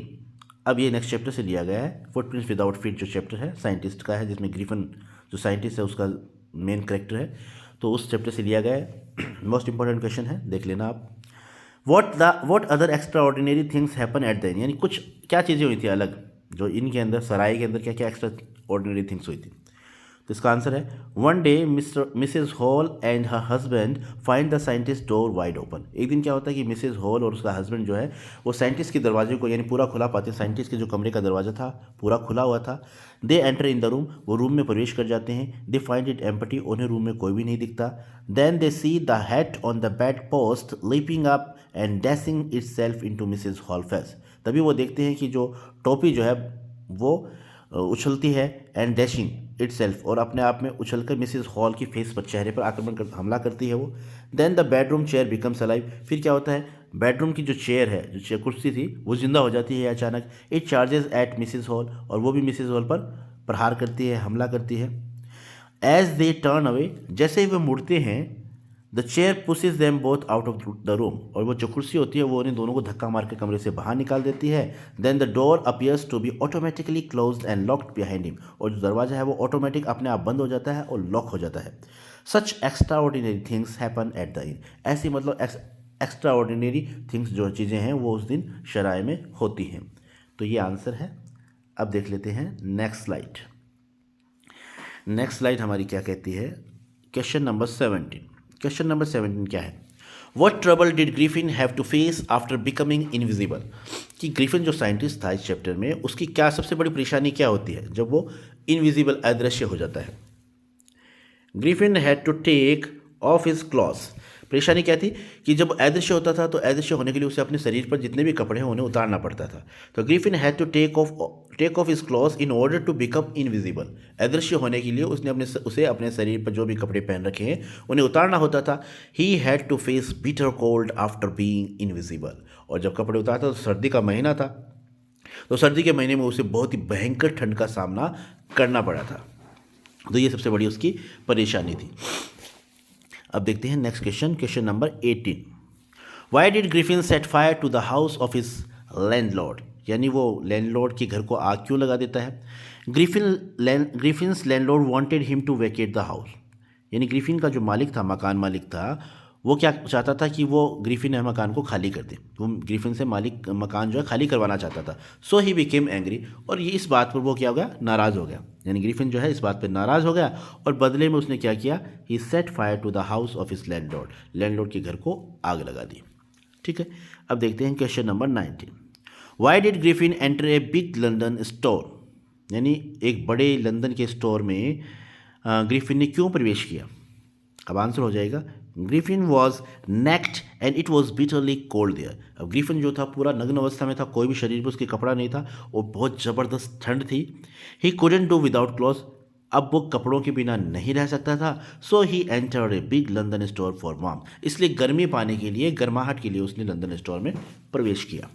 A: अब ये नेक्स्ट चैप्टर से लिया गया है, फुटप्रिंट्स विदाउट फीट जो चैप्टर है साइंटिस्ट का है, जिसमें ग्रिफिन जो साइंटिस्ट है उसका मेन कैरेक्टर है, तो उस चैप्टर से लिया गया है। मोस्ट इंपॉर्टेंट क्वेश्चन है, देख लेना आप। What other extra ordinary things happen at the इन, यानी कुछ क्या चीज़ें हुई थी अलग, जो इन के अंदर, सराय के अंदर क्या क्या एक्स्ट्रा ऑर्डिनरी थिंग्स हुई थी? तो इसका आंसर है one day Mrs Hall and her husband find the scientist door wide open. एक दिन क्या होता है कि मिसेज हॉल और उसका हस्बैंड जो है वो साइंटिस्ट के दरवाजे को यानी पूरा खुला पाते हैं। साइंटिस्ट के जो कमरे का दरवाजा था पूरा खुला हुआ था। They enter in the room, वो रूम में प्रवेश कर जाते हैं। दे फाइंड इट एम्प्टी, उन्हें रूम में कोई भी नहीं दिखता। Then they see the hat on the bed post leaping up and dashing it self in to Mrs Hall face. तभी वो देखते हैं कि जो टोपी जो है वो उछलती है एंड डैशिंग इटसेल्फ, और अपने आप में उछलकर मिसेस हॉल की फेस पर, चेहरे पर हमला करती है वो। Then the bedroom chair becomes alive, फिर क्या होता है बेडरूम की जो चेयर है, जो चेयर कुर्सी थी, वो जिंदा हो जाती है अचानक। It charges eight Mrs hall, और वो भी मिसेस हॉल पर प्रहार करती है, हमला करती है। एज दे टर्न अवे, जैसे ही वे मुड़ते हैं, the chair pushes them both out of the room, और वो जो कुर्सी होती है वो उन्हें दोनों को धक्का मार के कमरे से बाहर निकाल देती है। Then the door appears to be automatically closed and locked behind him, और जो दरवाजा है वो ऑटोमेटिक अपने आप बंद हो जाता है और लॉक हो जाता है। Such extraordinary things happen at the inn, ऐसी मतलब एक्स्ट्रा ऑर्डिनरी थिंग्स जो चीज़ें हैं वो उस दिन शराय में होती हैं। तो ये आंसर है। अब देख लेते हैं नेक्स्ट स्लाइड। नेक्स्ट स्लाइड हमारी क्या कहती है, क्वेश्चन नंबर 17। क्वेश्चन नंबर 17 क्या है, what trouble did Griffin have to face after becoming invisible. कि ग्रिफिन जो साइंटिस्ट था इस चैप्टर में, उसकी क्या सबसे बड़ी परेशानी क्या होती है जब वो इनविजिबल, अदृश्य हो जाता है। Griffin had to take off his clothes, परेशानी क्या थी कि जब अदृश्य होता था तो अदृश्य होने के लिए उसे अपने शरीर पर जितने भी कपड़े हैं उन्हें उतारना पड़ता था। तो Griffin had to take off his clothes in order to become invisible, अदृश्य होने के लिए उसे अपने शरीर पर जो भी कपड़े पहन रखे हैं उन्हें उतारना होता था। He had to face bitter cold after being invisible, और जब कपड़े उतारता तो सर्दी का महीना था, तो सर्दी के महीने में उसे बहुत ही भयंकर ठंड का सामना करना पड़ा था। तो ये सबसे बड़ी उसकी परेशानी थी। अब देखते हैं next question, question number 18। Why did Griffin set fire to the house of his landlord, यानी वो लैंडलॉर्ड के घर को आग क्यों लगा देता है। Griffin's landlord wanted him to vacate the house, यानी ग्रिफिन का जो मालिक था, मकान मालिक था, वो क्या चाहता था कि वो ग्रिफिन मकान को खाली कर दे। वो ग्रिफिन से मालिक मकान जो है खाली करवाना चाहता था। सो ही बिकेम एंग्री, और ये इस बात पर वो क्या हो गया, नाराज़ हो गया। यानी ग्रिफिन जो है इस बात पर नाराज़ हो गया, और बदले में उसने क्या किया, he set fire to the house of his landlord, landlord के घर को आग लगा दी। ठीक है, अब देखते हैं question number 19। Y did Griffin enter a big London store, यानी एक बड़े लंदन के स्टोर में ग्रिफिन ने क्यों प्रवेश किया। अब आंसर हो जाएगा, Griffin was naked and it was bitterly cold there. अब ग्रिफिन जो था पूरा नग्न अवस्था में था, कोई भी शरीर पर उसके कपड़ा नहीं था, और बहुत ज़बरदस्त ठंड थी। He couldn't do without cloth, अब वो कपड़ों के बिना नहीं रह सकता था। So he entered a big London store for warm, इसलिए गर्मी पाने के लिए, गर्माहट के लिए उसने लंदन स्टोर में प्रवेश किया।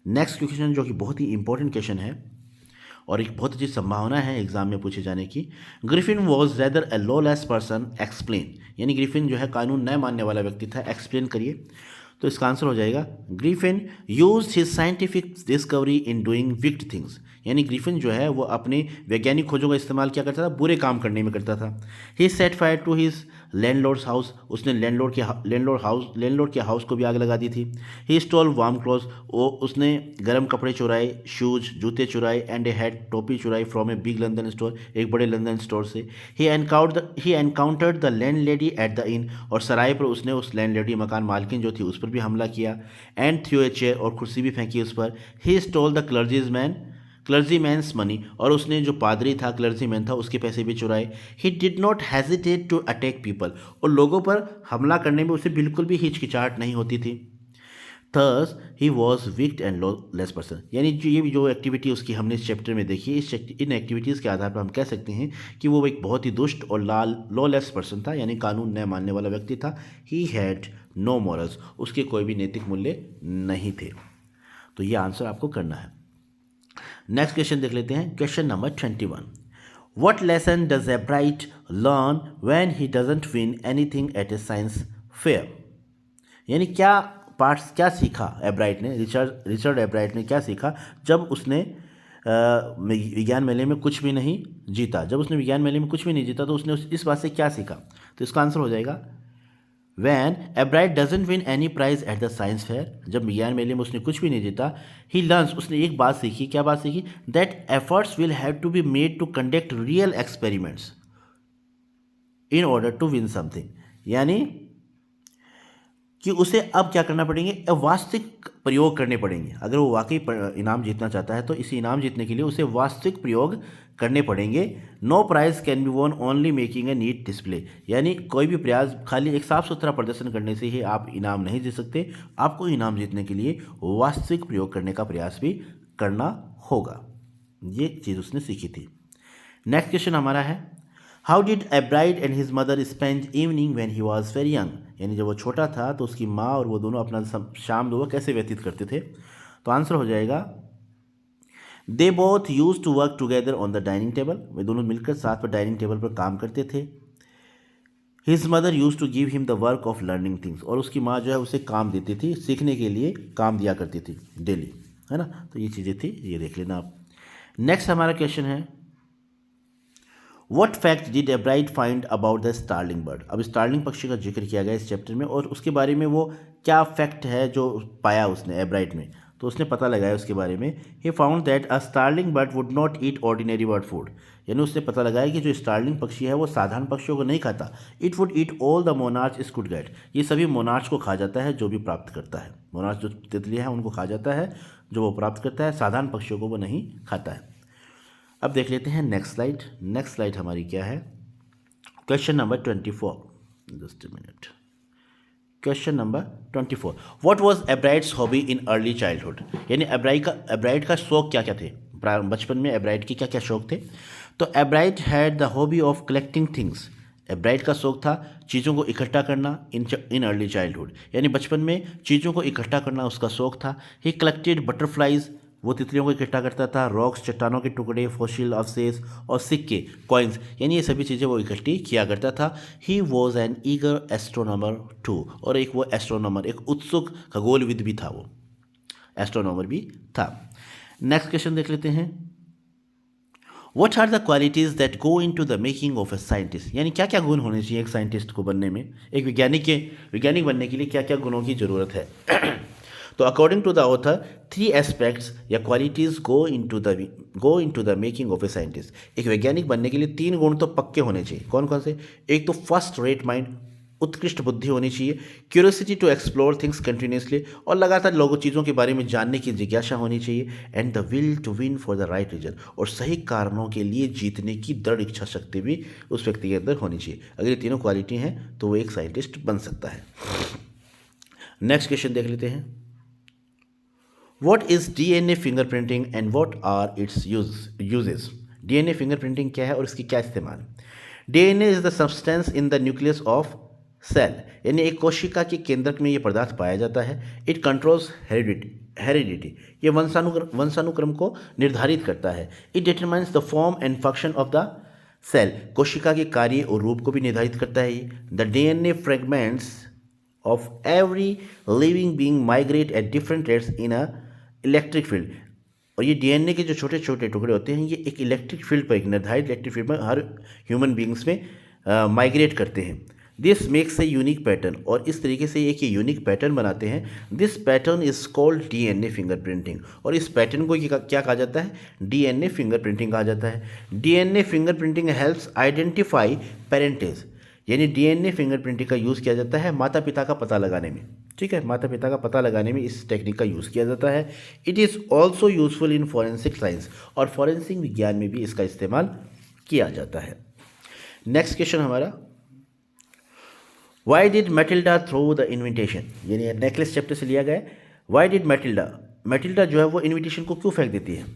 A: नेक्स्ट क्वेश्चन जो कि बहुत ही इंपॉर्टेंट क्वेश्चन है और एक बहुत अच्छी संभावना है एग्जाम में पूछे जाने की, Griffin was rather A lawless person explain, यानी ग्रिफिन जो है कानून न मानने वाला व्यक्ति था, एक्सप्लेन करिए। तो इसका आंसर हो जाएगा, Griffin used his scientific discovery in doing wicked things, यानी ग्रिफिन जो है वो अपने वैज्ञानिक खोजों का इस्तेमाल क्या करता था, बुरे काम करने में करता था। He set fire to his landlord's house, उसने लैंडलॉर्ड के हाउस को भी आग लगा दी थी। ही स्टॉल वार्म क्लॉथ्स, उसने गर्म कपड़े चुराए, शूज जूते चुराए, एंड ए हैट टोपी चुराई from a big London store, एक बड़े लंदन स्टोर से। He encountered the landlady at the inn, और सराय पर उसने उस लैंड लेडी मकान मालकिन जो थी उस पर भी हमला किया। एंड थ्रू ए चेयर, और कुर्सी भी फेंकी उस पर। He stole the clergyman's money, और उसने जो पादरी था, क्लर्जी मैन था, उसके पैसे भी चुराए। He did not hesitate to attack people, और लोगों पर हमला करने में उसे बिल्कुल भी हिचकिचाहट नहीं होती थी। Thus he was weak and lawless person, यानी ये जो एक्टिविटी उसकी हमने इस चैप्टर में देखी, इन एक्टिविटीज़ के आधार पर हम कह सकते हैं कि वो एक बहुत ही दुष्ट और लॉलेस पर्सन था, यानी कानून न मानने वाला व्यक्ति था। ही हैड नो मॉरल्स, उसके कोई भी नैतिक मूल्य नहीं थे। तो ये आंसर आपको करना है। नेक्स्ट क्वेश्चन देख लेते हैं, question number 21। What lesson does एब्राइट learn when he doesn't win anything at A science fair, यानी क्या सीखा एब्राइट ने, रिचर्ड एब्राइट ने क्या सीखा जब उसने विज्ञान मेले में कुछ भी नहीं जीता। जब उसने विज्ञान मेले में कुछ भी नहीं जीता तो उसने इस बात से क्या सीखा। तो इसका आंसर हो जाएगा, when Ebright doesn't win any prize at the science fair, जब विज्ञान मेले में उसने कुछ भी नहीं जीता, ही लर्न्स, उसने एक बात सीखी, क्या बात सीखी, that efforts will have to be made to conduct real experiments in order to win something, यानी कि उसे अब क्या करना पड़ेंगे, वास्तविक प्रयोग करने पड़ेंगे। अगर वो वाकई इनाम जीतना चाहता है तो इस इनाम जीतने के लिए उसे वास्तविक प्रयोग करने पड़ेंगे। No prize can be won only making a neat display, यानी कोई भी प्रयास खाली एक साफ सुथरा प्रदर्शन करने से ही आप इनाम नहीं जीत सकते, आपको इनाम जीतने के लिए वास्तविक प्रयोग करने का प्रयास भी करना होगा। ये चीज़ उसने सीखी थी। नेक्स्ट क्वेश्चन हमारा है, how did एब्राइट and his mother spend evening when he was very young, यानी जब वो छोटा था तो उसकी माँ और वो दोनों अपना शाम जो कैसे व्यतीत करते थे। तो आंसर हो जाएगा, they both used to work together on the dining table, वे दोनों मिलकर साथ पर डाइनिंग टेबल पर काम करते थे। His mother use to give him the work of learning things, और उसकी माँ जो है उसे काम देती थी, सीखने के लिए काम दिया करती थी डेली, है ना। तो ये चीज़ें थी, ये देख लेना आप। नेक्स्ट हमारा क्वेश्चन है, what fact did Ebright find about the starling bird. अब स्टार्लिंग पक्षी का जिक्र किया गया इस चैप्टर में, और उसके बारे में वो क्या फैक्ट है जो पाया उसने एब्राइट में, तो उसने पता लगाया उसके बारे में। He found that a starling bird would not eat ordinary bird food, यानी उसने पता लगाया कि जो स्टार्लिंग पक्षी है वो साधारण पक्षियों को नहीं खाता। It would eat all the monarch it could get, ये सभी मोनार्च को खा जाता है जो भी प्राप्त करता है। मोनार्च जो तितलियाँ हैं उनको खा जाता है जो वो प्राप्त करता है, साधारण पक्षियों को वो नहीं खाता है। अब देख लेते हैं नेक्स्ट स्लाइड। नेक्स्ट स्लाइड हमारी क्या है, question number 24, just a minute. Question number 24, what was Ebright's hobby in early childhood, यानी एब्राइट का शौक क्या क्या थे, बचपन में एब्राइट के क्या क्या शौक थे। तो एब्राइट had the hobby of collecting things, एब्राइट का शौक था चीज़ों को इकट्ठा करना इन अर्ली चाइल्डहुड, यानी बचपन में चीज़ों को इकट्ठा करना उसका शौक था। ही कलेक्टेड बटरफ्लाइज, वो तितलियों को इकट्ठा करता था, रॉक्स, चट्टानों के टुकड़े, फॉसिल अवशेष और सिक्के, कॉइन्स, यानी ये सभी चीज़ें वो इकट्ठी किया करता था। He was an eager astronomer too, और एक वो एस्ट्रोनॉमर, एक उत्सुक खगोलविद भी था, वो एस्ट्रोनॉमर भी था। नेक्स्ट क्वेश्चन देख लेते हैं, what are the qualities that go in to the making of a scientist, यानी क्या क्या गुण होने चाहिए एक साइंटिस्ट को बनने में, एक वैज्ञानिक बनने के लिए क्या क्या गुणों की ज़रूरत है। तो according to the author 3 aspects या qualities go into the making of a scientist. एक वैज्ञानिक बनने के लिए 3 गुण तो पक्के होने चाहिए। कौन कौन से, एक तो फर्स्ट रेट माइंड, उत्कृष्ट बुद्धि होनी चाहिए, curiosity to explore things continuously, और लगातार लोगों चीज़ों के बारे में जानने की जिज्ञासा होनी चाहिए, and the will to win for the right reason, और सही कारणों के लिए जीतने की दृढ़ इच्छा शक्ति भी उस व्यक्ति के अंदर होनी चाहिए। अगर ये तीनों क्वालिटी हैं तो वो एक साइंटिस्ट बन सकता है। नेक्स्ट क्वेश्चन देख लेते हैं, What is DNA fingerprinting and what are its uses? DNA fingerprinting क्या है और इसकी क्या इस्तेमाल। DNA is the substance in the nucleus of cell, यानी एक कोशिका के केंद्रक में ये पदार्थ पाया जाता है। It controls heredity, ये वंशानुक्रम को निर्धारित करता है। It determines the form and function of the cell, कोशिका के कार्य और रूप को भी निर्धारित करता है। The DNA fragments of every living being migrate at different rates in a electric field, और ये डीएनए के जो छोटे छोटे टुकड़े होते हैं ये एक इलेक्ट्रिक फील्ड पर, एक निर्धारित इलेक्ट्रिक फील्ड में हर ह्यूमन बींग्स में माइग्रेट करते हैं। This makes a unique pattern, और इस तरीके से एक यूनिक पैटर्न बनाते हैं। This pattern is called DNA fingerprinting, और इस पैटर्न को क्या कहा जाता है, डीएनए फिंगरप्रिंटिंग कहा जाता है। DNA fingerprinting helps identify parentage, यानी डीएनए फिंगरप्रिंटिंग का यूज़ किया जाता है माता पिता का पता लगाने में। ठीक है, माता पिता का पता लगाने में इस टेक्निक का यूज़ किया जाता है। It is also useful in forensic science, और फॉरेंसिक विज्ञान में भी इसका इस्तेमाल किया जाता है। नेक्स्ट क्वेश्चन हमारा, why did Matilda throw the invitation, यानी नेकलेस चैप्टर से लिया गया। वाई डिड मैटिल्डा जो है वो इन्विटेशन को क्यों फेंक देती है।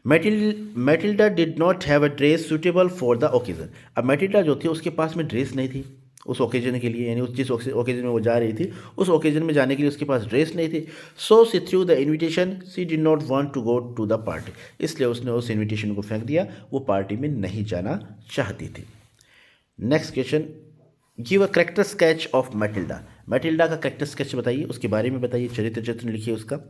A: Matilda did not have a dress suitable for the occasion. अब मैटिल्डा जो थी उसके पास में ड्रेस नहीं थी उस ओकेजन के लिए, यानी उस जिस ओकेजन में वो जा रही थी उस ओकेजन में जाने के लिए उसके पास ड्रेस नहीं थी। So she threw the invitation, she did not want to go to the party, इसलिए उसने उस इन्विटेशन को फेंक दिया, वो पार्टी में नहीं जाना चाहती थी। Next question, give a character sketch of Matilda. Matilda का कैरेक्टर स्केच बताइए, उसके बारे में बताइए, चरित्र लिखिए उसका।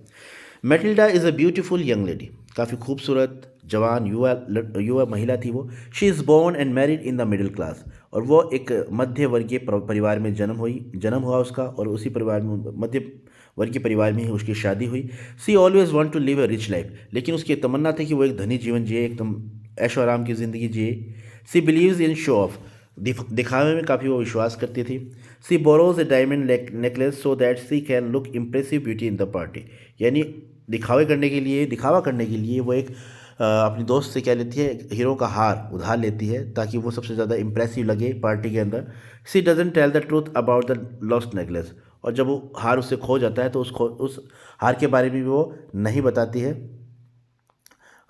A: Matilda is a beautiful young lady, काफ़ी खूबसूरत जवान युवा महिला थी वो। She is born and married in the middle class, और वो एक मध्य वर्गीय परिवार में जन्म हुआ उसका, और उसी परिवार में मध्य वर्गीय परिवार में ही उसकी शादी हुई। She always want to live a rich life, लेकिन उसकी तमन्ना थी कि वो एक धनी जीवन जिए, एकदम ऐशो आराम की ज़िंदगी जिए। She believes in show off, दिखावे में काफ़ी वो विश्वास करती थी। She borrows a diamond necklace so that she can look impressive beauty in the party, यानी दिखावा करने के लिए वो एक अपनी दोस्त से क्या लेती है, हीरो का हार उधार लेती है ताकि वो सबसे ज़्यादा इम्प्रेसिव लगे पार्टी के अंदर। She doesn't tell the truth about the lost necklace, और जब वो हार उससे खो जाता है तो उस हार के बारे में भी वो नहीं बताती है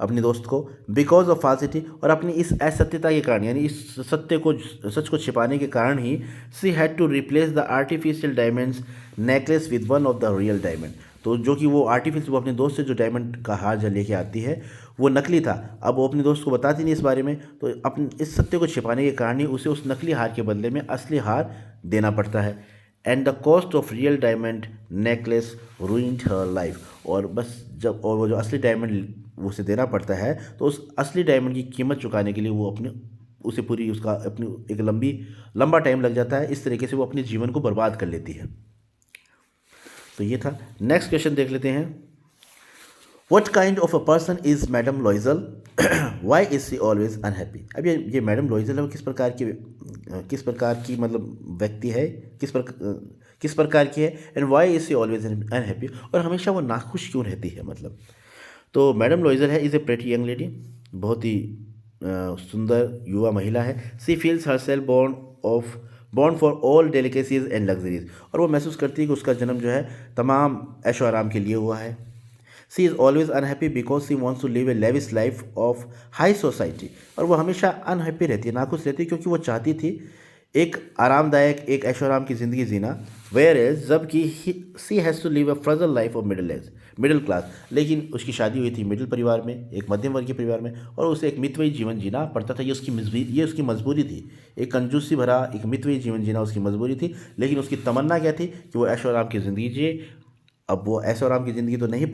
A: अपनी दोस्त को, बिकॉज ऑफ फाल्सिटी, और अपनी इस असत्यता के कारण, यानी इस सच को छिपाने के कारण ही she had to replace the artificial diamonds necklace with one of the real diamond. तो जो कि वो वो अपने दोस्त से जो डायमंड का हार जब लेके आती है वो नकली था। अब वो अपनी दोस्त को बताती नहीं इस बारे में, तो अपने इस सत्य को छिपाने के कारण ही उसे उस नकली हार के बदले में असली हार देना पड़ता है। And the cost of real diamond necklace ruined her life, और वो जो असली डायमंड उसे देना पड़ता है, तो उस असली डायमंड की कीमत चुकाने के लिए वो अपनी एक लंबा टाइम लग जाता है। इस तरीके से वो अपने जीवन को बर्बाद कर लेती है। तो ये था। नेक्स्ट क्वेश्चन देख लेते हैं। What kind of a person is madam लॉइजल? Why is she always unhappy? अब ये मैडम लॉइजल है, वो किस प्रकार की मतलब व्यक्ति है, किस प्रकार की है, and why is she always unhappy, और हमेशा वो नाखुश क्यों रहती है मतलब। तो मैडम लॉइजल है is a pretty young lady, बहुत ही सुंदर युवा महिला है। She feels herself born for all delicacies and luxuries, और वो महसूस करती है कि उसका जन्म जो है तमाम ऐशो आराम के लिए हुआ है। She is always unhappy because she wants to live a lavish life of high society, और वो हमेशा अनहैप्पी रहती है, नाखुश रहती है, क्योंकि वो चाहती थी एक आरामदायक, एक ऐशो आराम की ज़िंदगी जीना। वेयर एज जबकि she has to live a frugal life of middle class, लेकिन उसकी शादी हुई थी मिडिल परिवार में, एक मध्यम वर्गीय परिवार में, और उसे एक मितव्ययी जीवन जीना पड़ता था। ये उसकी मजबूरी थी, एक कंजूसी भरा एक मितव्ययी जीवन जीना उसकी मजबूरी थी। लेकिन उसकी तमन्ना क्या थी कि वो ऐशो आराम की ज़िंदगी जिए। अब वो ऐशो आराम की ज़िंदगी तो नहीं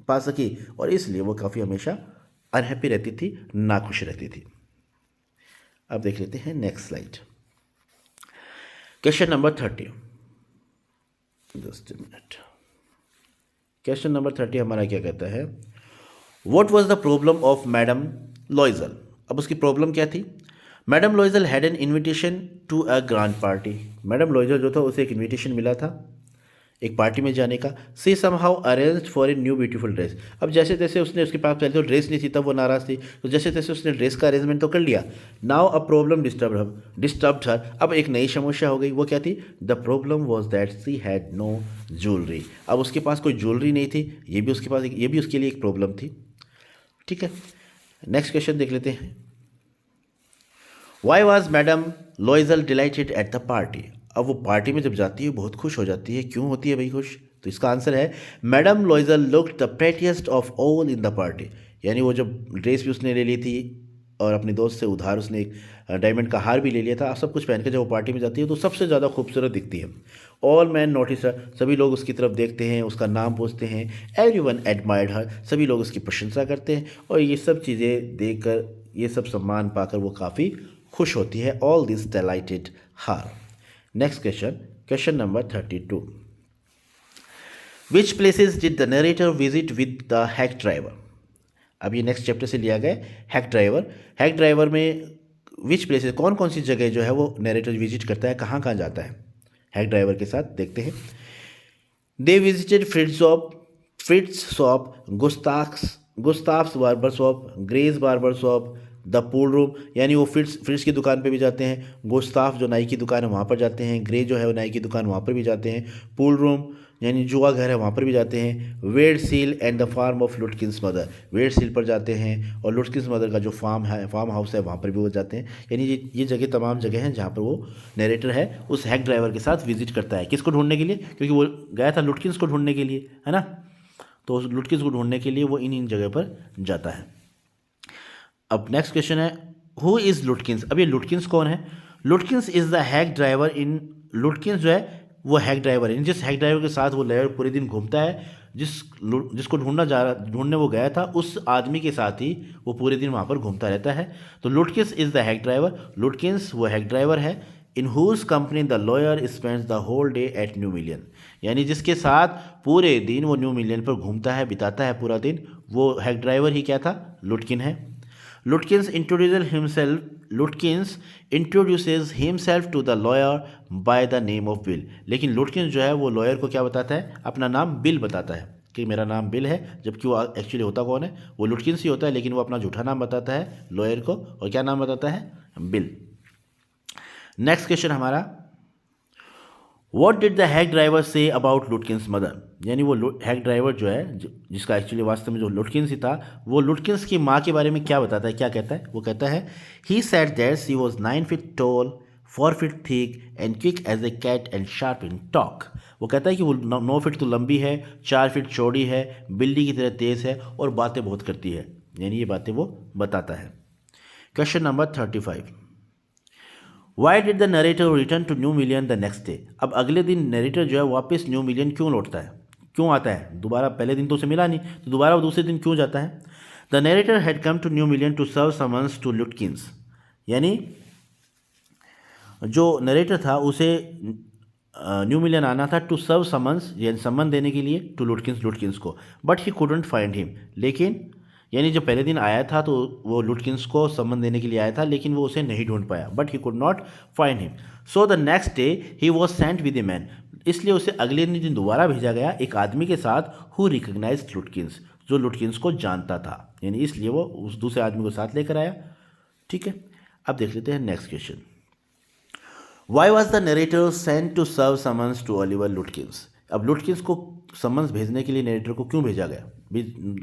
A: पा सकी, और इसलिए वो काफ़ी हमेशा अनहैप्पी रहती थी, नाखुश रहती थी। अब देख लेते हैं next slide. Question number 30, just a minute. Question number 30 हमारा क्या कहता है, what was the problem of Madame Loisel? अब उसकी प्रॉब्लम क्या थी? Madame Loisel had an invitation to a grand party. Madame Loisel जो था उसे एक इन्विटेशन मिला था एक पार्टी में जाने का। She somehow arranged for a new beautiful dress. अब जैसे तैसे उसके पास पहले तो ड्रेस नहीं थी, तब वो नाराज़ थी, तो जैसे तैसे उसने ड्रेस का अरेंजमेंट तो कर लिया। Now a problem disturbed her. अब एक नई समस्या हो गई। वो क्या थी? The problem was that she had no jewellery. अब उसके पास कोई ज्वेलरी नहीं थी, ये भी उसके लिए एक प्रॉब्लम थी। ठीक है, नेक्स्ट क्वेश्चन देख लेते हैं। Why was madam लॉइजल dilated at the party? अब वो पार्टी में जब जाती है बहुत खुश हो जाती है। क्यों होती है भाई खुश? तो इसका आंसर है madam Loisel looked the prettiest of all in the party. यानी वो जब ड्रेस भी उसने ले ली थी और अपनी दोस्त से उधार उसने एक डायमंड का हार भी ले लिया था, सब कुछ पहन के जब वो पार्टी में जाती है तो सबसे ज़्यादा खूबसूरत दिखती है। ऑल मैन नोटिस हर, सभी लोग उसकी तरफ देखते हैं, उसका नाम पूछते हैं। एवरीवन एडमायर्ड हर, सभी लोग उसकी प्रशंसा करते हैं, और ये सब चीज़ें देखकर, ये सब सम्मान पाकर वो काफ़ी खुश होती है। All this dilated her. Next question number 32। Which places did the narrator visit with the hack driver? अब ये नेक्स्ट चैप्टर से लिया गया हैक ड्राइवर में विच प्लेसेस, कौन कौन सी जगह जो है वो नरेटर विजिट करता है, कहाँ कहाँ जाता है हैक ड्राइवर के साथ, देखते हैं। They visited Fritz's shop, Gustaf's barber shop, Gray's barber shop, the pool room, यानी वो फ्रिट्स की दुकान पे भी जाते हैं, गुस्ताफ जो नाई की दुकान है वहाँ पर जाते हैं, ग्रे जो है वो नाई की दुकान वहाँ पर भी जाते हैं, पूल रूम यानी जुआ घर है वहाँ पर भी जाते हैं, Wade seal and the farm of Lutkins mother, Wade seal पर जाते हैं, और लुटकिंस मदर का जो फार्म हाउस है वहाँ पर भी वो जाते हैं। यानी ये जगह तमाम जगह हैं जहाँ पर वो नरेटर है उस हैक ड्राइवर के साथ विजिट करता है। किसको ढूंढने के लिए? क्योंकि वो गया था लुटकिंस को ढूंढने के लिए, है ना, तो उस लुटकिंस को ढूंढने के लिए वो इन जगह पर जाता है। अब नेक्स्ट क्वेश्चन है हु इज़ लुटकिंस? अब ये लुटकिंस कौन है? लुटकिंस इज़ द हैक ड्राइवर इन, लुटकिंस जो है वो हैक ड्राइवर है, जिस हैक ड्राइवर के साथ वो लेयर पूरे दिन घूमता है, जिसको ढूंढने वो गया था, उस आदमी के साथ ही वो पूरे दिन वहाँ पर घूमता रहता है। तो Lutkins is the hack driver, Lutkins वो हेक ड्राइवर है। In whose company the lawyer spends the whole day at New Mullion, यानी जिसके साथ पूरे दिन वो न्यू मिलियन पर घूमता है, बिताता है पूरा दिन, वो हेक ड्राइवर ही क्या था, लुटकिन है। Lutkins introduces himself to the lawyer by the name of Bill, लेकिन लुटकिंस जो है वो लॉयर को क्या बताता है, अपना नाम बिल बताता है कि मेरा नाम बिल है, जबकि वो एक्चुअली होता कौन है, वो लुटकिंस ही होता है, लेकिन वो अपना झूठा नाम बताता है लॉयर को, और क्या नाम बताता है, बिल। नेक्स्ट क्वेश्चन हमारा, what did the hack driver say about लुटकिंस mother, यानी वो हैक ड्राइवर जो है, जिसका एक्चुअली वास्तव में जो लुटकिंस ही था, वो लुटकिंस की माँ के बारे में क्या बताता है, क्या कहता है, वो कहता है he said that she was 9 feet tall, 4 feet thick and quick as a cat and sharp in talk. वो कहता है कि वो 9 फीट तो लंबी है, 4 फीट चौड़ी है, बिल्ली की तरह तेज़ है और बातें बहुत करती है, यानी ये बातें वो बताता है। Question number 35, why did the narrator return to New Mullion the next day. अब अगले दिन नरेटर जो है वापस न्यू मिलियन क्यों लौटता है, क्यों आता है दोबारा, पहले दिन तो उसे मिला नहीं, तो दोबारा वो दूसरे दिन क्यों जाता है। The narrator had come to New Mullion to serve summons to Lutkins, यानी जो नरेटर था उसे न्यू मिलियन आना था टू सर्व समन्स, यानी सम्मन देने के लिए, टू लुटकिंस को, but he couldn't find him, लेकिन यानी जब पहले दिन आया था तो वो लुटकिंस को सम्मन देने के लिए आया था, लेकिन वो उसे नहीं ढूंढ पाया, but he could not find him. So the next day he was sent with a man, इसलिए उसे अगले दिन दोबारा भेजा गया एक आदमी के साथ, हु रिकग्नाइज लुटकिंस, जो लुटकिंस को जानता था, यानी इसलिए वो उस दूसरे आदमी को साथ लेकर आया। ठीक है, अब देख लेते हैं next question, why was the narrator sent to serve summons to Oliver Lutkins. अब लुटकिंस को समन्स भेजने के लिए नरेटर को क्यों भेजा गया,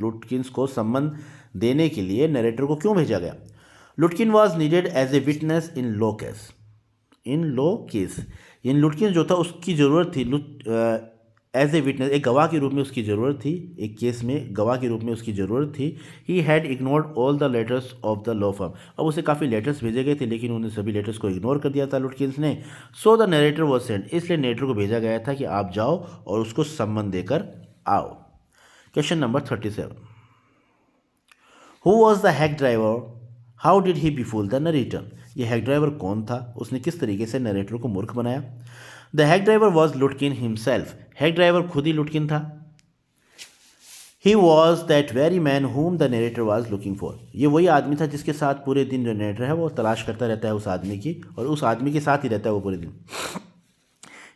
A: लुटकिंस को सम्मन देने के लिए नरेटर को क्यों भेजा गया। Lutkin was needed as a witness in law case, यानी लुटकिन जो था उसकी ज़रूरत थी एज ए विटनेस, एक गवाह के रूप में उसकी ज़रूरत थी, एक केस में गवाह के रूप में उसकी ज़रूरत थी। He had ignored all the letters of the law firm, अब उसे काफ़ी लेटर्स भेजे गए थे, लेकिन उन्होंने सभी लेटर्स को इग्नोर कर दिया था लुटकिंस ने। So the narrator was sent, इसलिए नरेटर को भेजा गया था कि आप जाओ और उसको सम्मन देकर आओ। Question number 37, who was the hack driver, how did he befool the narrator. ये हैक ड्राइवर कौन था, उसने किस तरीके से नरेटर को मूर्ख बनाया। The hack driver was Lutkin himself, hack driver खुद ही लुटकिन था। He was that very man whom the narrator was looking for, ये वही आदमी था जिसके साथ पूरे दिन जो नरेटर है वो तलाश करता रहता है उस आदमी की, और उस आदमी के साथ ही रहता है वो पूरे दिन।